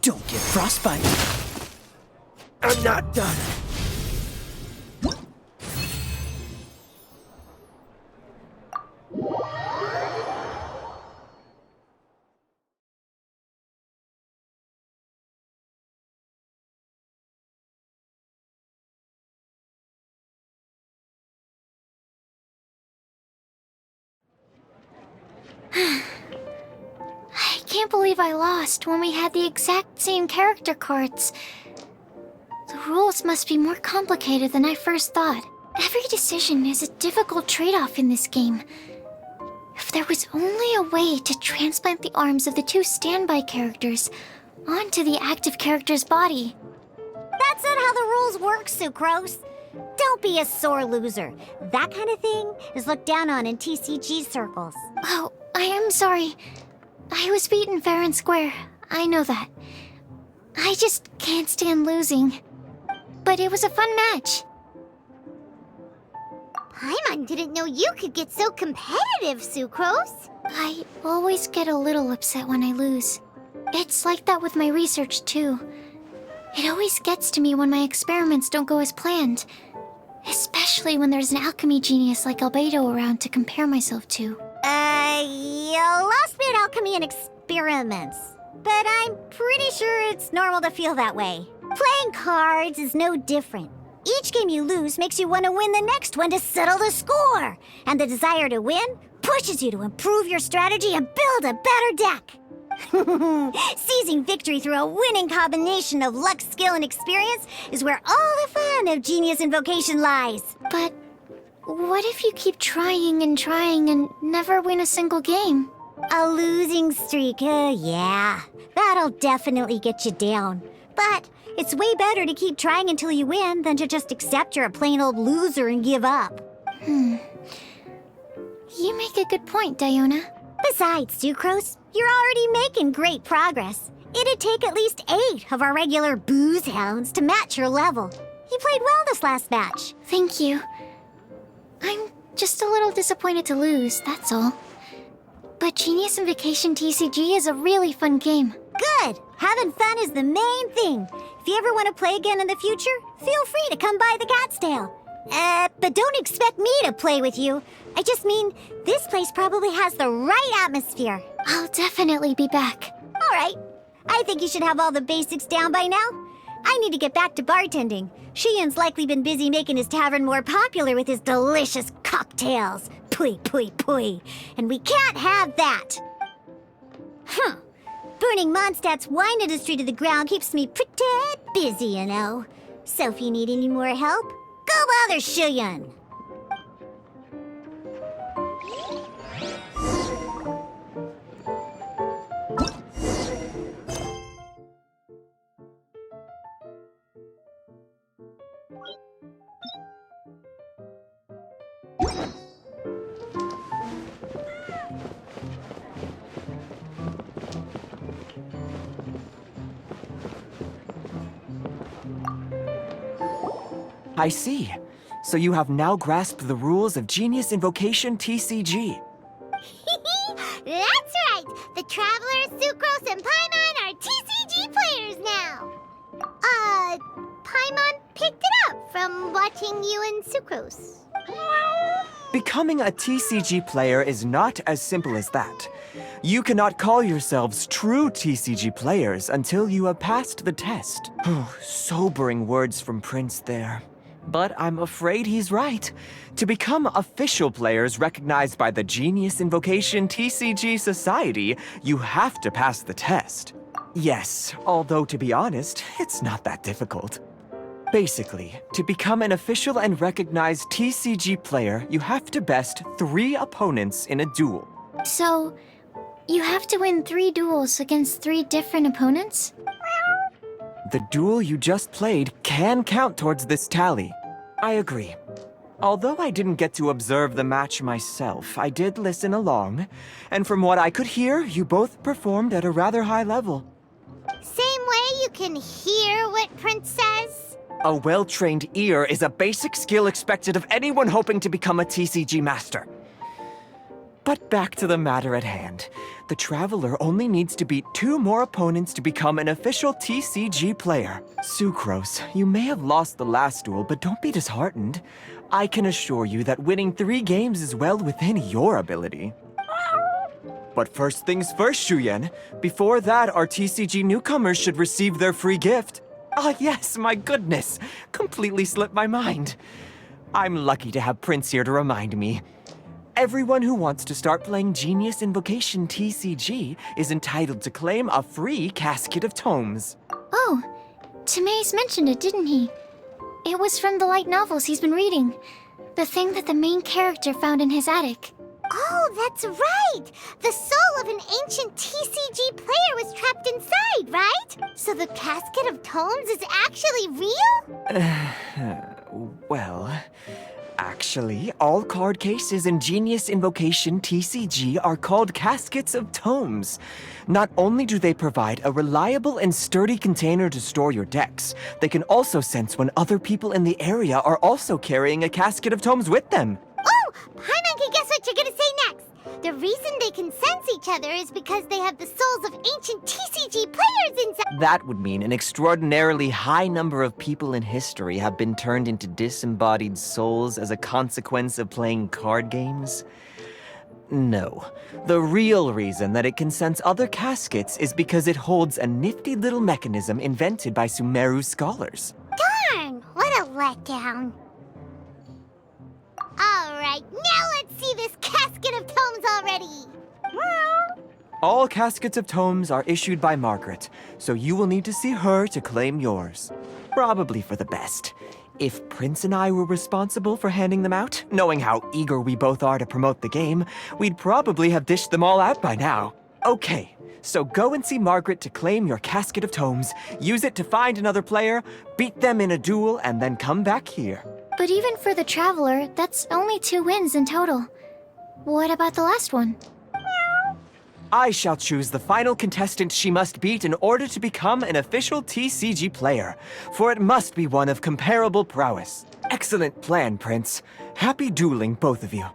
Don't get frostbite. I'm not done. I can't believe I lost when we had the exact same character cards. The rules must be more complicated than I first thought. Every decision is a difficult trade-off in this game. If there was only a way to transplant the arms of the two standby characters onto the active character's body. That's not how the rules work, Sucrose. Don't be a sore loser. That kind of thing is looked down on in TCG circles. Oh, I am sorry. I was beaten fair and square. I know that. I just can't stand losing. But it was a fun match. Paimon didn't know you could get so competitive, Sucrose. I always get a little upset when I lose. It's like that with my research, too. It always gets to me when my experiments don't go as planned. Especially when there's an alchemy genius like Albedo around to compare myself to. You lost me at alchemy and experiments. But I'm pretty sure it's normal to feel that way. Playing cards is no different. Each game you lose makes you want to win the next one to settle the score. And the desire to win pushes you to improve your strategy and build a better deck. Seizing victory through a winning combination of luck, skill, and experience is where all the fun of Genius Invocation lies. But what if you keep trying and never win a single game? A losing streak, yeah. That'll definitely get you down. But it's way better to keep trying until you win than to just accept you're a plain old loser and give up. You make a good point, Diona. Besides, Sucrose, you're already making great progress. It'd take at least 8 of our regular booze hounds to match your level. You played well this last match. Thank you. I'm just a little disappointed to lose, that's all. But Genius Invocation TCG is a really fun game. Good! Having fun is the main thing. If you ever want to play again in the future, feel free to come by the Cat's Tail. But don't expect me to play with you. I just mean, this place probably has the right atmosphere. I'll definitely be back. All right. I think you should have all the basics down by now. I need to get back to bartending. Shiyan's likely been busy making his tavern more popular with his delicious cocktails. Pui, pui, pui. And we can't have that. Burning Mondstadt's wine industry to the ground keeps me pretty busy, you know. So if you need any more help, go bother Shiyan. I see. So you have now grasped the rules of Genius Invocation TCG. That's right! The Traveler, Sucrose, and Paimon are TCG players now! Paimon picked it up from watching you and Sucrose. Becoming a TCG player is not as simple as that. You cannot call yourselves true TCG players until you have passed the test. Sobering words from Prince there. But I'm afraid he's right. To become official players recognized by the Genius Invocation TCG Society, you have to pass the test. Yes, although to be honest, it's not that difficult. Basically, to become an official and recognized TCG player, you have to best 3 opponents in a duel. So, you have to win 3 duels against 3 different opponents? The duel you just played can count towards this tally. I agree. Although I didn't get to observe the match myself, I did listen along, and from what I could hear, you both performed at a rather high level. Same way you can hear what Prince says? A well-trained ear is a basic skill expected of anyone hoping to become a TCG master. But back to the matter at hand. The Traveler only needs to beat 2 more opponents to become an official TCG player. Sucrose, you may have lost the last duel, but don't be disheartened. I can assure you that winning 3 games is well within your ability. But first things first, Shuyen. Before that, our TCG newcomers should receive their free gift. Ah, yes, my goodness. Completely slipped my mind. I'm lucky to have Prince here to remind me. Everyone who wants to start playing Genius Invocation TCG is entitled to claim a free casket of tomes. Oh, Timaeus mentioned it, didn't he? It was from the light novels he's been reading. The thing that the main character found in his attic. Oh, that's right! The soul of an ancient TCG player was trapped inside, right? So the casket of tomes is actually real? Well, actually, all card cases in Genius Invocation TCG are called caskets of tomes. Not only do they provide a reliable and sturdy container to store your decks, they can also sense when other people in the area are also carrying a casket of tomes with them. Oh! Paimon can guess what you're gonna say next! The reason they can sense each other is because they have the souls of ancient TCG players inside. That would mean an extraordinarily high number of people in history have been turned into disembodied souls as a consequence of playing card games. No. The real reason that it can sense other caskets is because it holds a nifty little mechanism invented by Sumeru scholars. Darn! What a letdown. Alright, now let's see this casket of tomes already! All caskets of tomes are issued by Margaret, so you will need to see her to claim yours. Probably for the best. If Prince and I were responsible for handing them out, knowing how eager we both are to promote the game, we'd probably have dished them all out by now. Okay, so go and see Margaret to claim your casket of tomes, use it to find another player, beat them in a duel, and then come back here. But even for the Traveler, that's only 2 wins in total. What about the last one? I shall choose the final contestant she must beat in order to become an official TCG player, for it must be one of comparable prowess. Excellent plan, Prince. Happy dueling, both of you.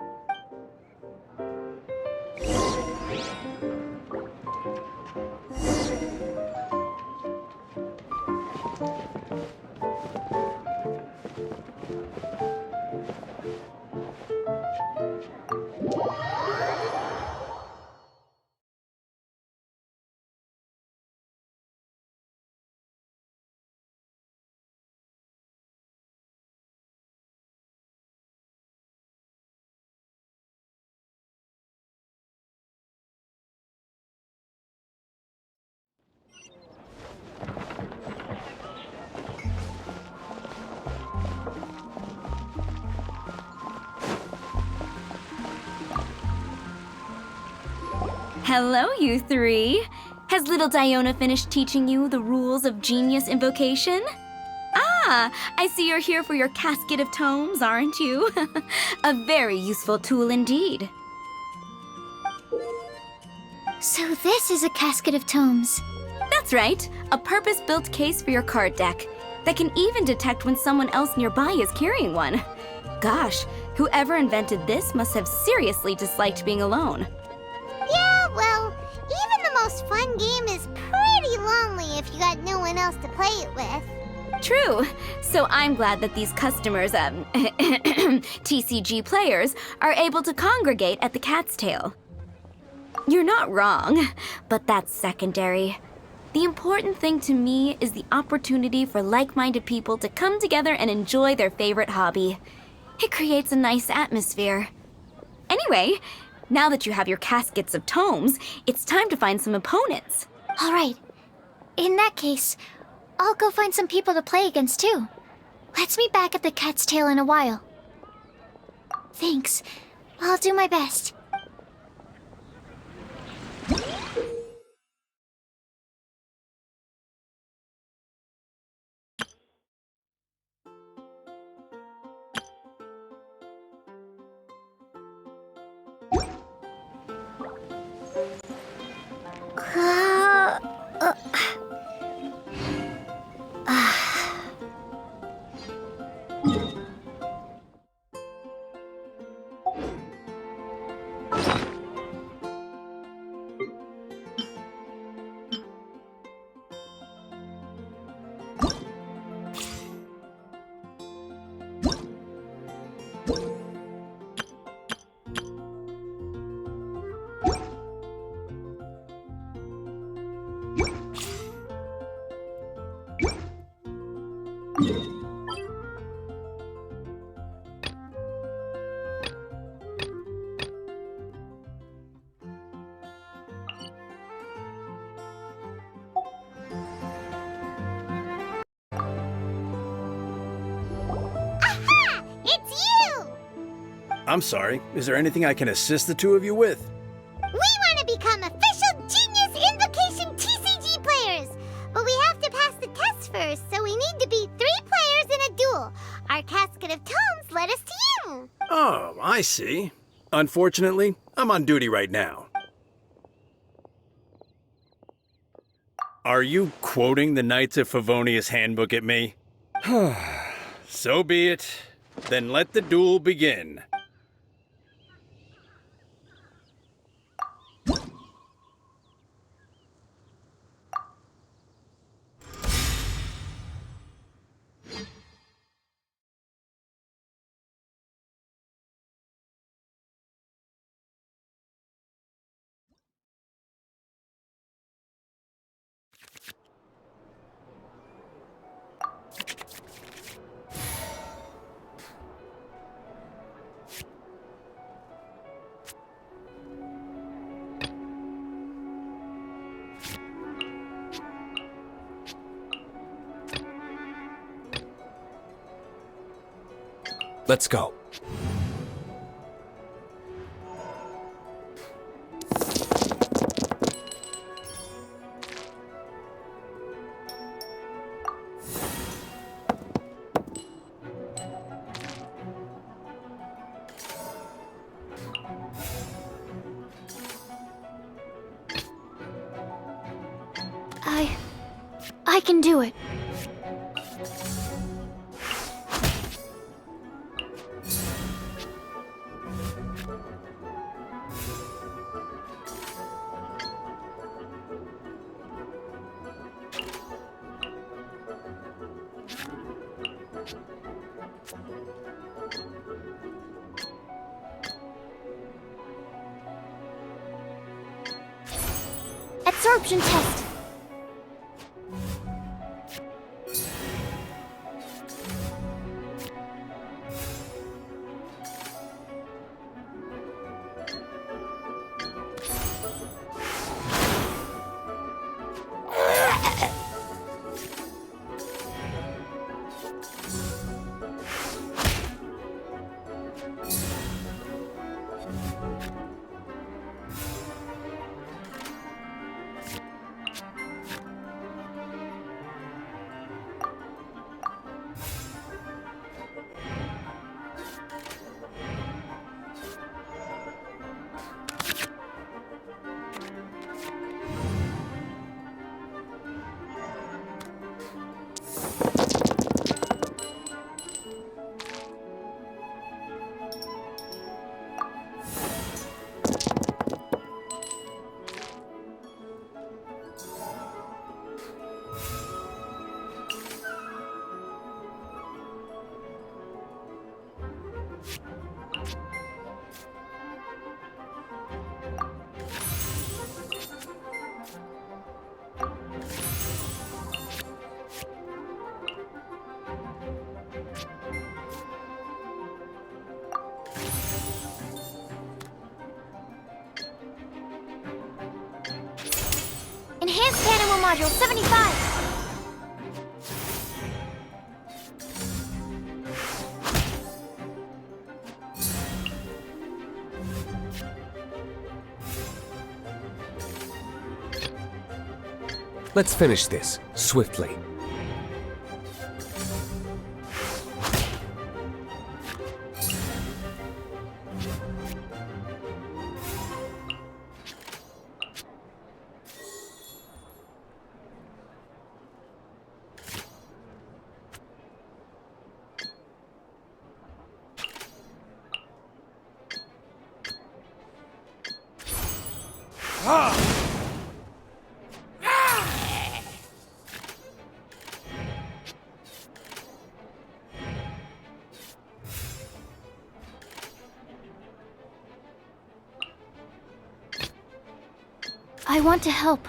Hello, you three. Has little Diona finished teaching you the rules of genius invocation? Ah, I see you're here for your casket of tomes, aren't you? A very useful tool indeed. So this is a casket of tomes. That's right, a purpose-built case for your card deck that can even detect when someone else nearby is carrying one. Gosh, whoever invented this must have seriously disliked being alone. Yeah, well, even the most fun game is pretty lonely if you got no one else to play it with. True. So I'm glad that these customers, TCG players, are able to congregate at the Cat's Tail. You're not wrong, but that's secondary. The important thing to me is the opportunity for like-minded people to come together and enjoy their favorite hobby. It creates a nice atmosphere. Anyway, now that you have your caskets of tomes, it's time to find some opponents. All right. In that case, I'll go find some people to play against too. Let's meet back at the Cat's Tail in a while. Thanks. I'll do my best. Aha! It's you! I'm sorry, is there anything I can assist the two of you with? We want to become official Genius Invocation TCG players! But we have to pass the test first, so we need to beat 3 players in a duel. Our casket of tomes led us to you. Oh, I see. Unfortunately, I'm on duty right now. Are you quoting the Knights of Favonius handbook at me? So be it. Then let the duel begin. Let's go. I can do it. Absorption test. Enhanced Animal Module 75! Let's finish this, swiftly. I want to help.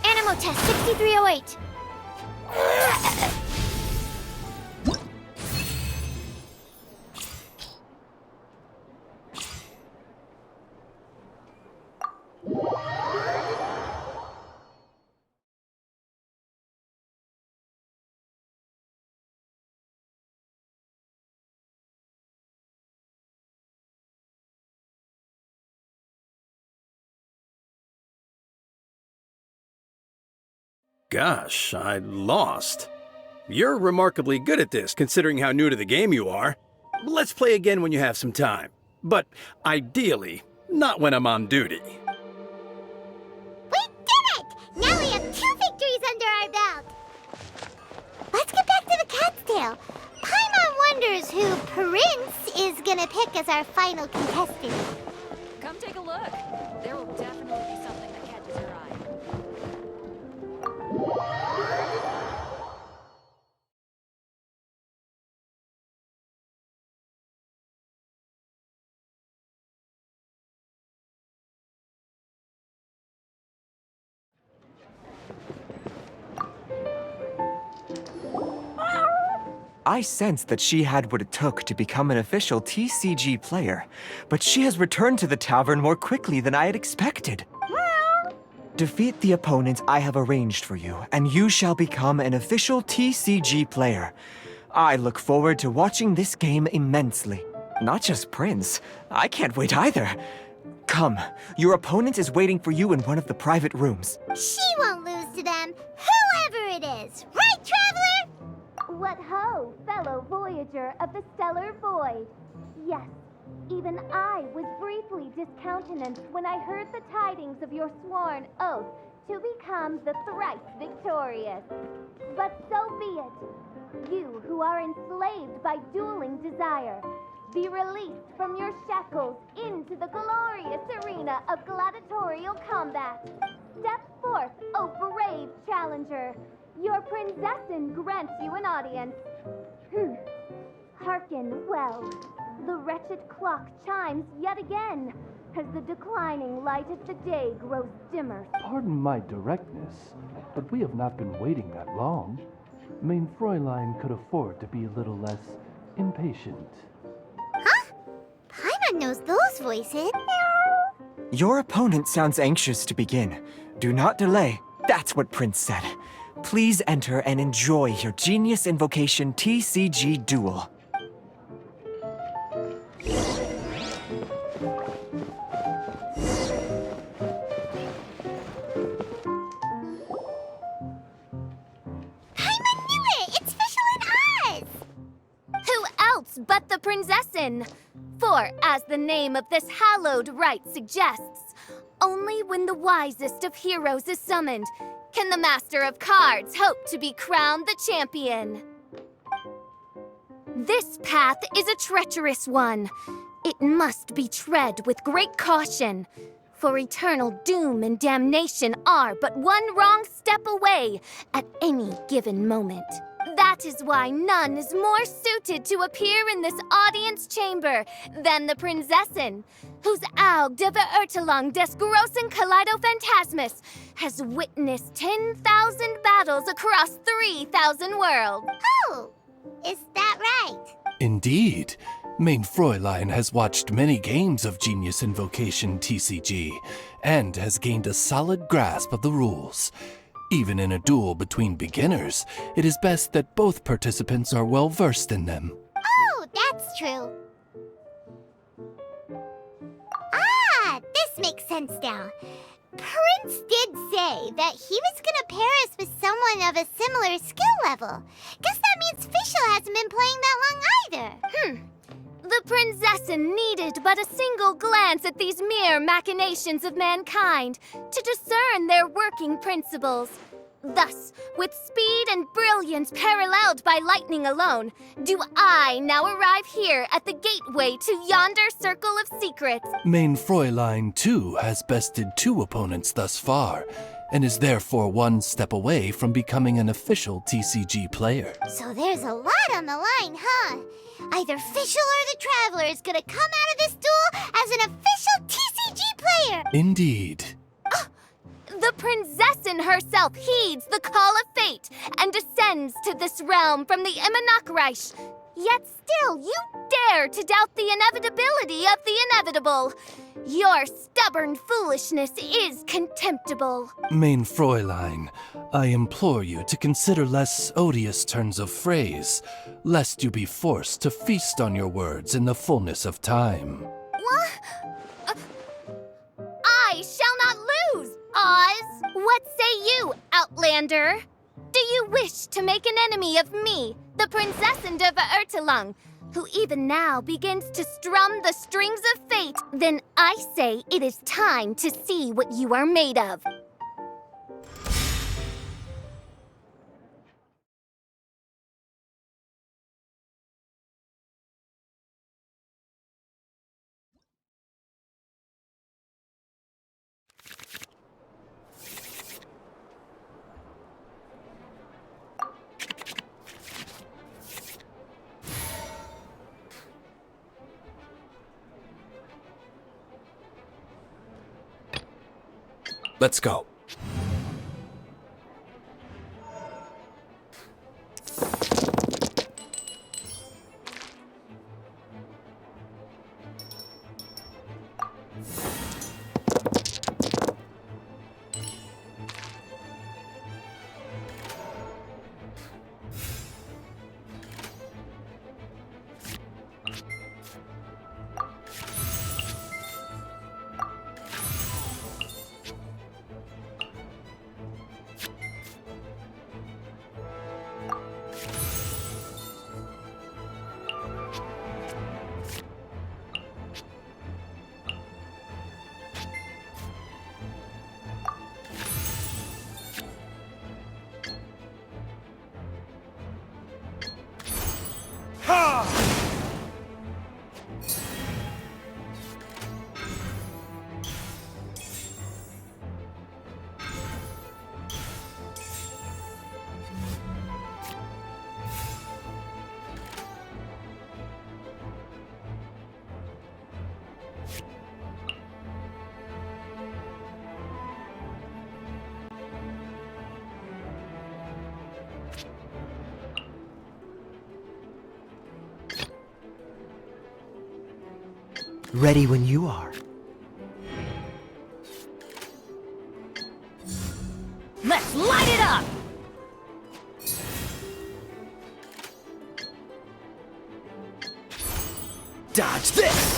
Animal Test 6308. Gosh, I lost. You're remarkably good at this, considering how new to the game you are. Let's play again when you have some time. But ideally, not when I'm on duty. our final contestant. Come take a look. There will definitely be something that catches your eye. I sensed that she had what it took to become an official TCG player, but she has returned to the tavern more quickly than I had expected. Defeat the opponent I have arranged for you, and you shall become an official TCG player. I look forward to watching this game immensely. Not just Prince. I can't wait either. Come, your opponent is waiting for you in one of the private rooms. She won't lose to them, whoever it is. Right, Traveler? What ho, fellow voyager of the stellar void. Yes, even I was briefly discountenanced when I heard the tidings of your sworn oath to become the thrice victorious. But so be it. You who are enslaved by dueling desire, be released from your shackles into the glorious arena of gladiatorial combat. Step forth, O brave challenger. Your princessin grants you an audience. Hearken well. The wretched clock chimes yet again as the declining light of the day grows dimmer. Pardon my directness, but we have not been waiting that long. Mein Fräulein could afford to be a little less impatient. Huh? Paimon knows those voices. Your opponent sounds anxious to begin. Do not delay. That's what Prince said. Please enter and enjoy your Genius Invocation TCG duel. Paimon knew it! It's Fischl and Oz! Who else but the princessin? For, as the name of this hallowed rite suggests, only when the wisest of heroes is summoned can the master of cards hope to be crowned the champion. This path is a treacherous one. It must be tread with great caution, for eternal doom and damnation are but one wrong step away at any given moment. That is why none is more suited to appear in this audience chamber than the princessin, whose Aug de Veertelang des großen Kaleido-Phantasmus has witnessed 10,000 battles across 3,000 worlds. Oh, is that right? Indeed. Mein Fräulein has watched many games of Genius Invocation TCG and has gained a solid grasp of the rules. Even in a duel between beginners, it is best that both participants are well versed in them. Oh, that's true. Ah, this makes sense now. Prince did say that he was gonna pair us with someone of a similar skill level. Guess that means Fischl hasn't been playing that long either. The princessin needed but a single glance at these mere machinations of mankind to discern their working principles. Thus, with speed and brilliance paralleled by lightning alone, do I now arrive here at the gateway to yonder circle of secrets. Mein Fräulein, too, has bested 2 opponents thus far, and is therefore one step away from becoming an official TCG player. So there's a lot on the line, huh? Either Fischl or the Traveler is gonna come out of this duel as an official TCG player! Indeed. The princessin herself heeds the call of fate and descends to this realm from the Immanakreich. Yet still you dare to doubt the inevitability of the inevitable. Your stubborn foolishness is contemptible. Mein Fräulein, I implore you to consider less odious turns of phrase, lest you be forced to feast on your words in the fullness of time. What? I shall not lose, Oz! What say you, Outlander? Do you wish to make an enemy of me, the Princessin de Veertelang, who even now begins to strum the strings of fate? Then I say it is time to see what you are made of. Let's go. Ready when you are. Let's light it up! Dodge this!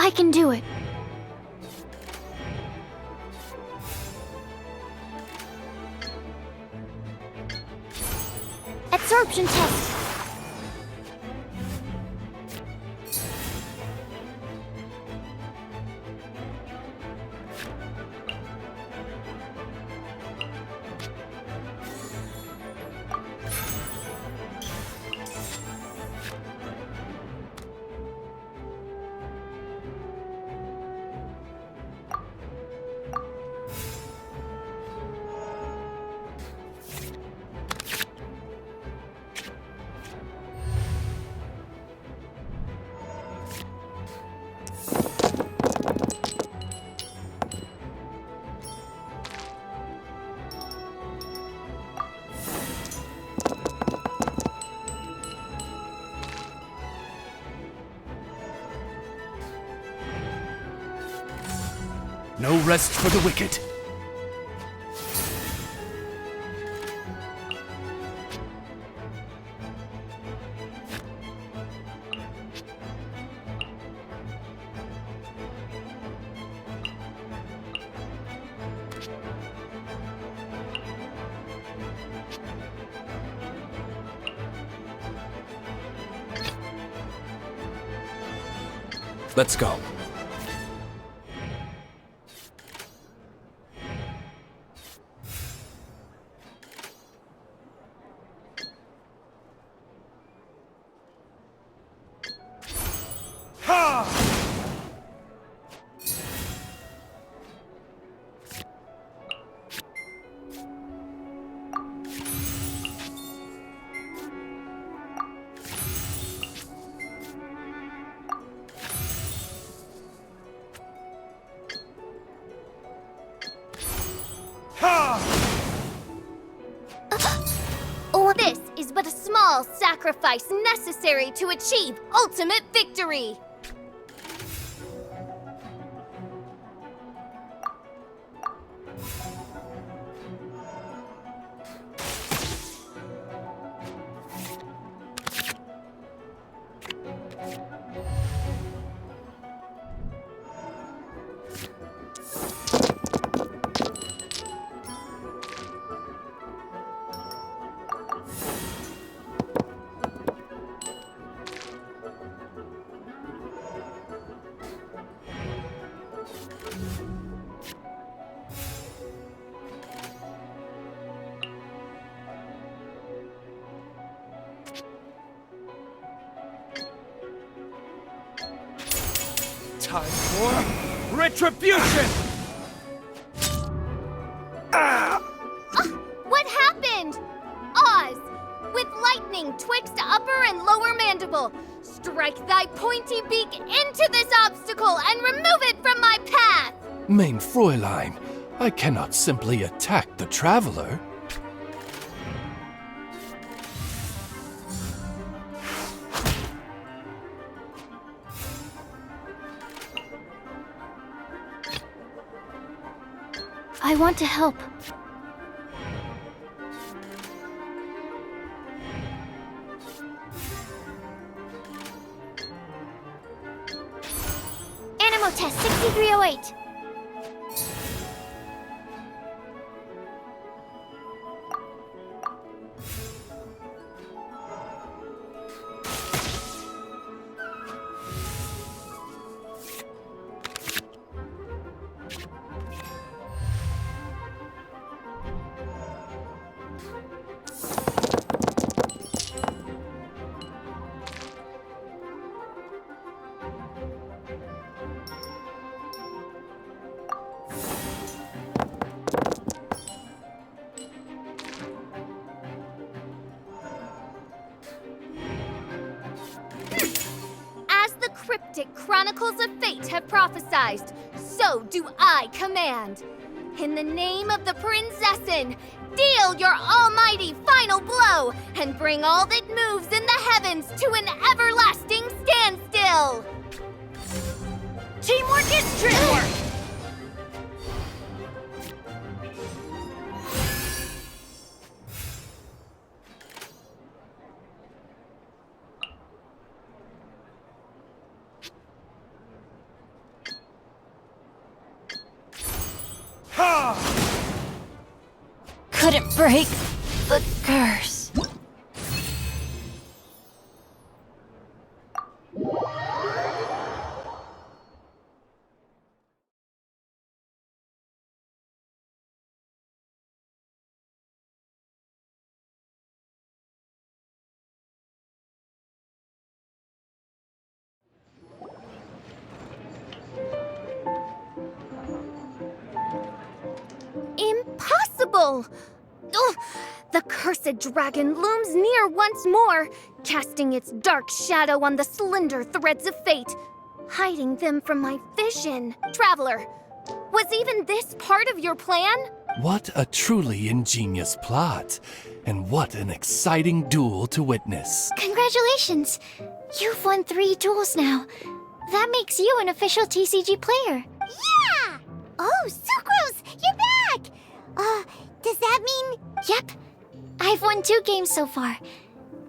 I can do it. Absorption test. No rest for the wicked. Let's go. all sacrifice necessary to achieve ultimate victory. Time for retribution! What happened? Oz, with lightning twixt upper and lower mandible, strike thy pointy beak into this obstacle and remove it from my path! Mein Fräulein, I cannot simply attack the traveler. I want to help. Animal test 6308. Cryptic chronicles of fate have prophesied, so do I command. In the name of the Prinzessin, deal your almighty final blow and bring all that moves in the heavens to an everlasting standstill. Teamwork is teamwork! Couldn't break the curse. Impossible! Ugh, the cursed dragon looms near once more, casting its dark shadow on the slender threads of fate, hiding them from my vision. Traveler, was even this part of your plan? What a truly ingenious plot, and what an exciting duel to witness. Congratulations! You've won 3 duels now. That makes you an official TCG player. Yeah! Oh, Sucrose, you're back! Does that mean... Yep. I've won 2 games so far.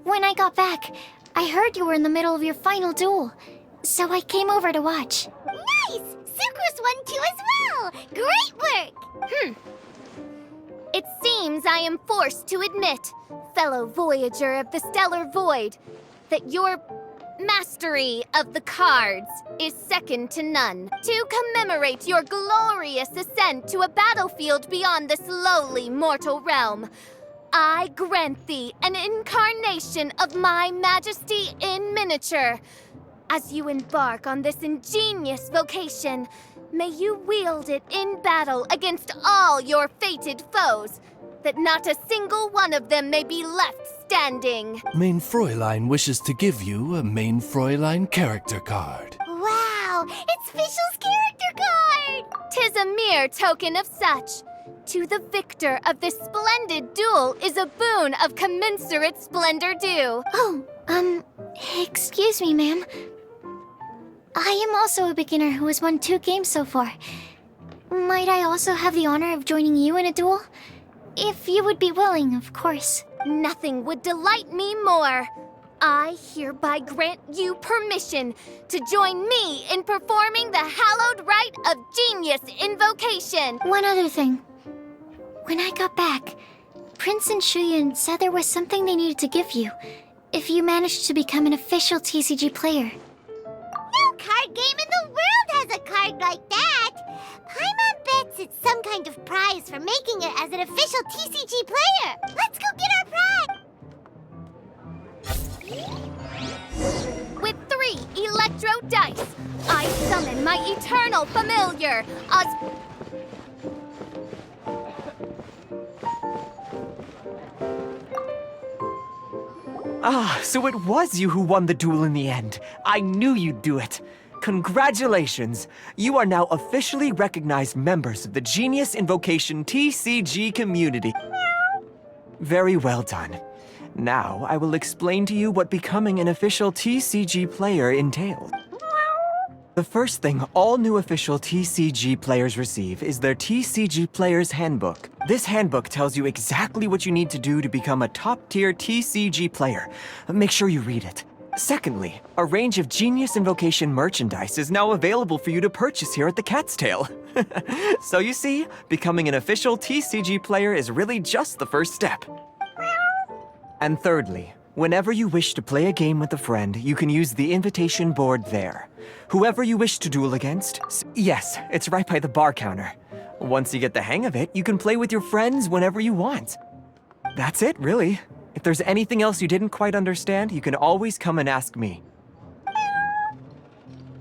When I got back, I heard you were in the middle of your final duel, so I came over to watch. Nice! Sucrose won too as well! Great work! It seems I am forced to admit, fellow voyager of the stellar void, that your mastery of the cards is second to none. To commemorate your glorious ascent to a battlefield beyond this lowly mortal realm, I grant thee an incarnation of my majesty in miniature. As you embark on this ingenious vocation, may you wield it in battle against all your fated foes, that not a single one of them may be left standing. Mein Fräulein wishes to give you a Mein Fräulein character card. Wow, it's Fischl's character card! 'Tis a mere token of such. To the victor of this splendid duel is a boon of commensurate splendor due. Oh, excuse me, ma'am. I am also a beginner who has won 2 games so far. Might I also have the honor of joining you in a duel? If you would be willing, of course. Nothing would delight me more. I hereby grant you permission to join me in performing the hallowed rite of genius invocation. One other thing. When I got back, Prince and Shuyan said there was something they needed to give you if you managed to become an official TCG player. No card game in the world has a card like that. Paimon bets it's some kind of prize for making it as an official TCG player. Let's go get our prize. With 3 electro dice, I summon my eternal familiar, Ah, so it was you who won the duel in the end. I knew you'd do it. Congratulations! You are now officially recognized members of the Genius Invocation TCG community. Very well done. Now, I will explain to you what becoming an official TCG player entails. The first thing all new official TCG players receive is their TCG Player's Handbook. This handbook tells you exactly what you need to do to become a top-tier TCG player. Make sure you read it. Secondly, a range of Genius Invocation merchandise is now available for you to purchase here at the Cat's Tail. So you see, becoming an official TCG player is really just the first step. And thirdly, whenever you wish to play a game with a friend, you can use the invitation board there. Whoever you wish to duel against, yes, it's right by the bar counter. Once you get the hang of it, you can play with your friends whenever you want. That's it, really. If there's anything else you didn't quite understand, you can always come and ask me.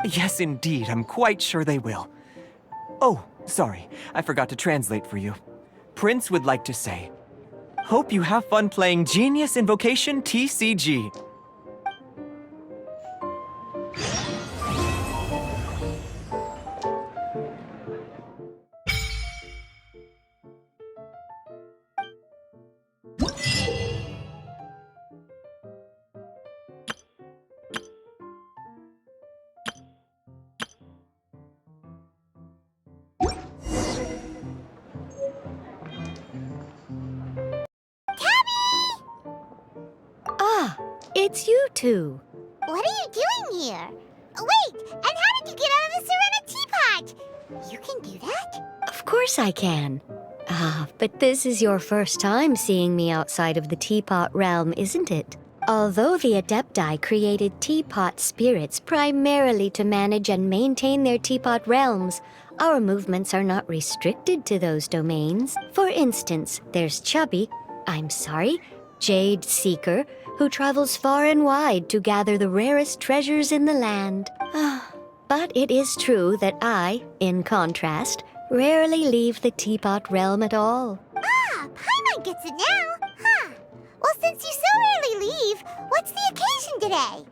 Yes, indeed, I'm quite sure they will. Oh, sorry, I forgot to translate for you. Prince would like to say, hope you have fun playing Genius Invocation TCG. It's you two. What are you doing here? Wait, and how did you get out of the Serena teapot? You can do that? Of course I can. But this is your first time seeing me outside of the teapot realm, isn't it? Although the Adepti created teapot spirits primarily to manage and maintain their teapot realms, our movements are not restricted to those domains. For instance, there's Jade Seeker, who travels far and wide to gather the rarest treasures in the land. But it is true that I, in contrast, rarely leave the teapot realm at all. Paimon gets it now. Huh. Well, since you so rarely leave, what's the occasion today?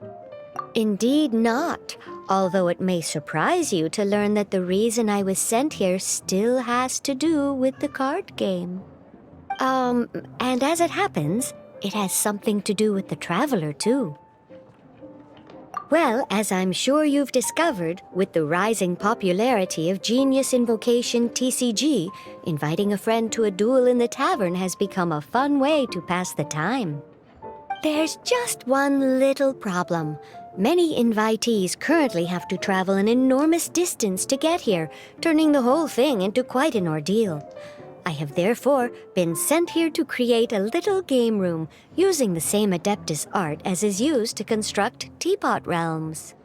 Indeed not, although it may surprise you to learn that the reason I was sent here still has to do with the card game. And as it happens, it has something to do with the Traveler, too. Well, as I'm sure you've discovered, with the rising popularity of Genius Invocation TCG, inviting a friend to a duel in the tavern has become a fun way to pass the time. There's just one little problem. Many invitees currently have to travel an enormous distance to get here, turning the whole thing into quite an ordeal. I have therefore been sent here to create a little game room using the same Adeptus art as is used to construct teapot realms.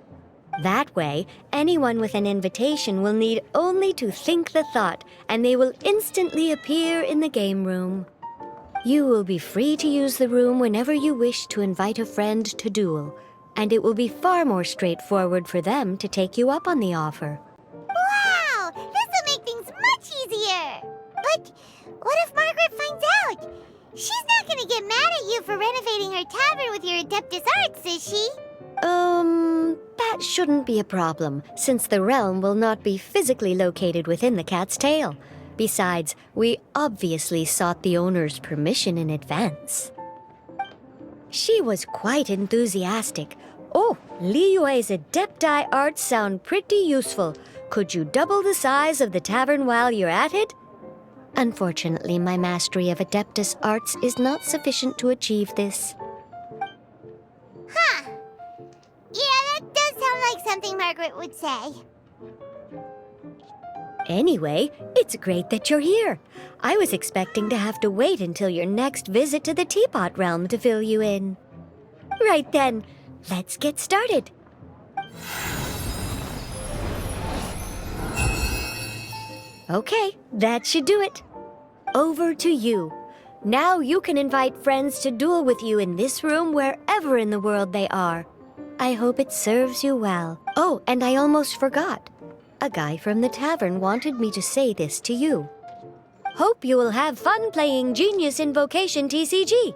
That way, anyone with an invitation will need only to think the thought, and they will instantly appear in the game room. You will be free to use the room whenever you wish to invite a friend to duel, and it will be far more straightforward for them to take you up on the offer. Wow! This will make things much easier! But what if Margaret finds out? She's not gonna get mad at you for renovating her tavern with your Adeptus arts, is she? That shouldn't be a problem, since the realm will not be physically located within the Cat's Tail. Besides, we obviously sought the owner's permission in advance. She was quite enthusiastic. Oh, Liyue's Adepti arts sound pretty useful. Could you double the size of the tavern while you're at it? Unfortunately, my mastery of Adeptus arts is not sufficient to achieve this. Huh. Yeah, that does sound like something Margaret would say. Anyway, it's great that you're here. I was expecting to have to wait until your next visit to the Teapot Realm to fill you in. Right then, let's get started. Okay, that should do it. Over to you. Now you can invite friends to duel with you in this room wherever in the world they are. I hope it serves you well. Oh, and I almost forgot. A guy from the tavern wanted me to say this to you. Hope you will have fun playing Genius Invocation TCG.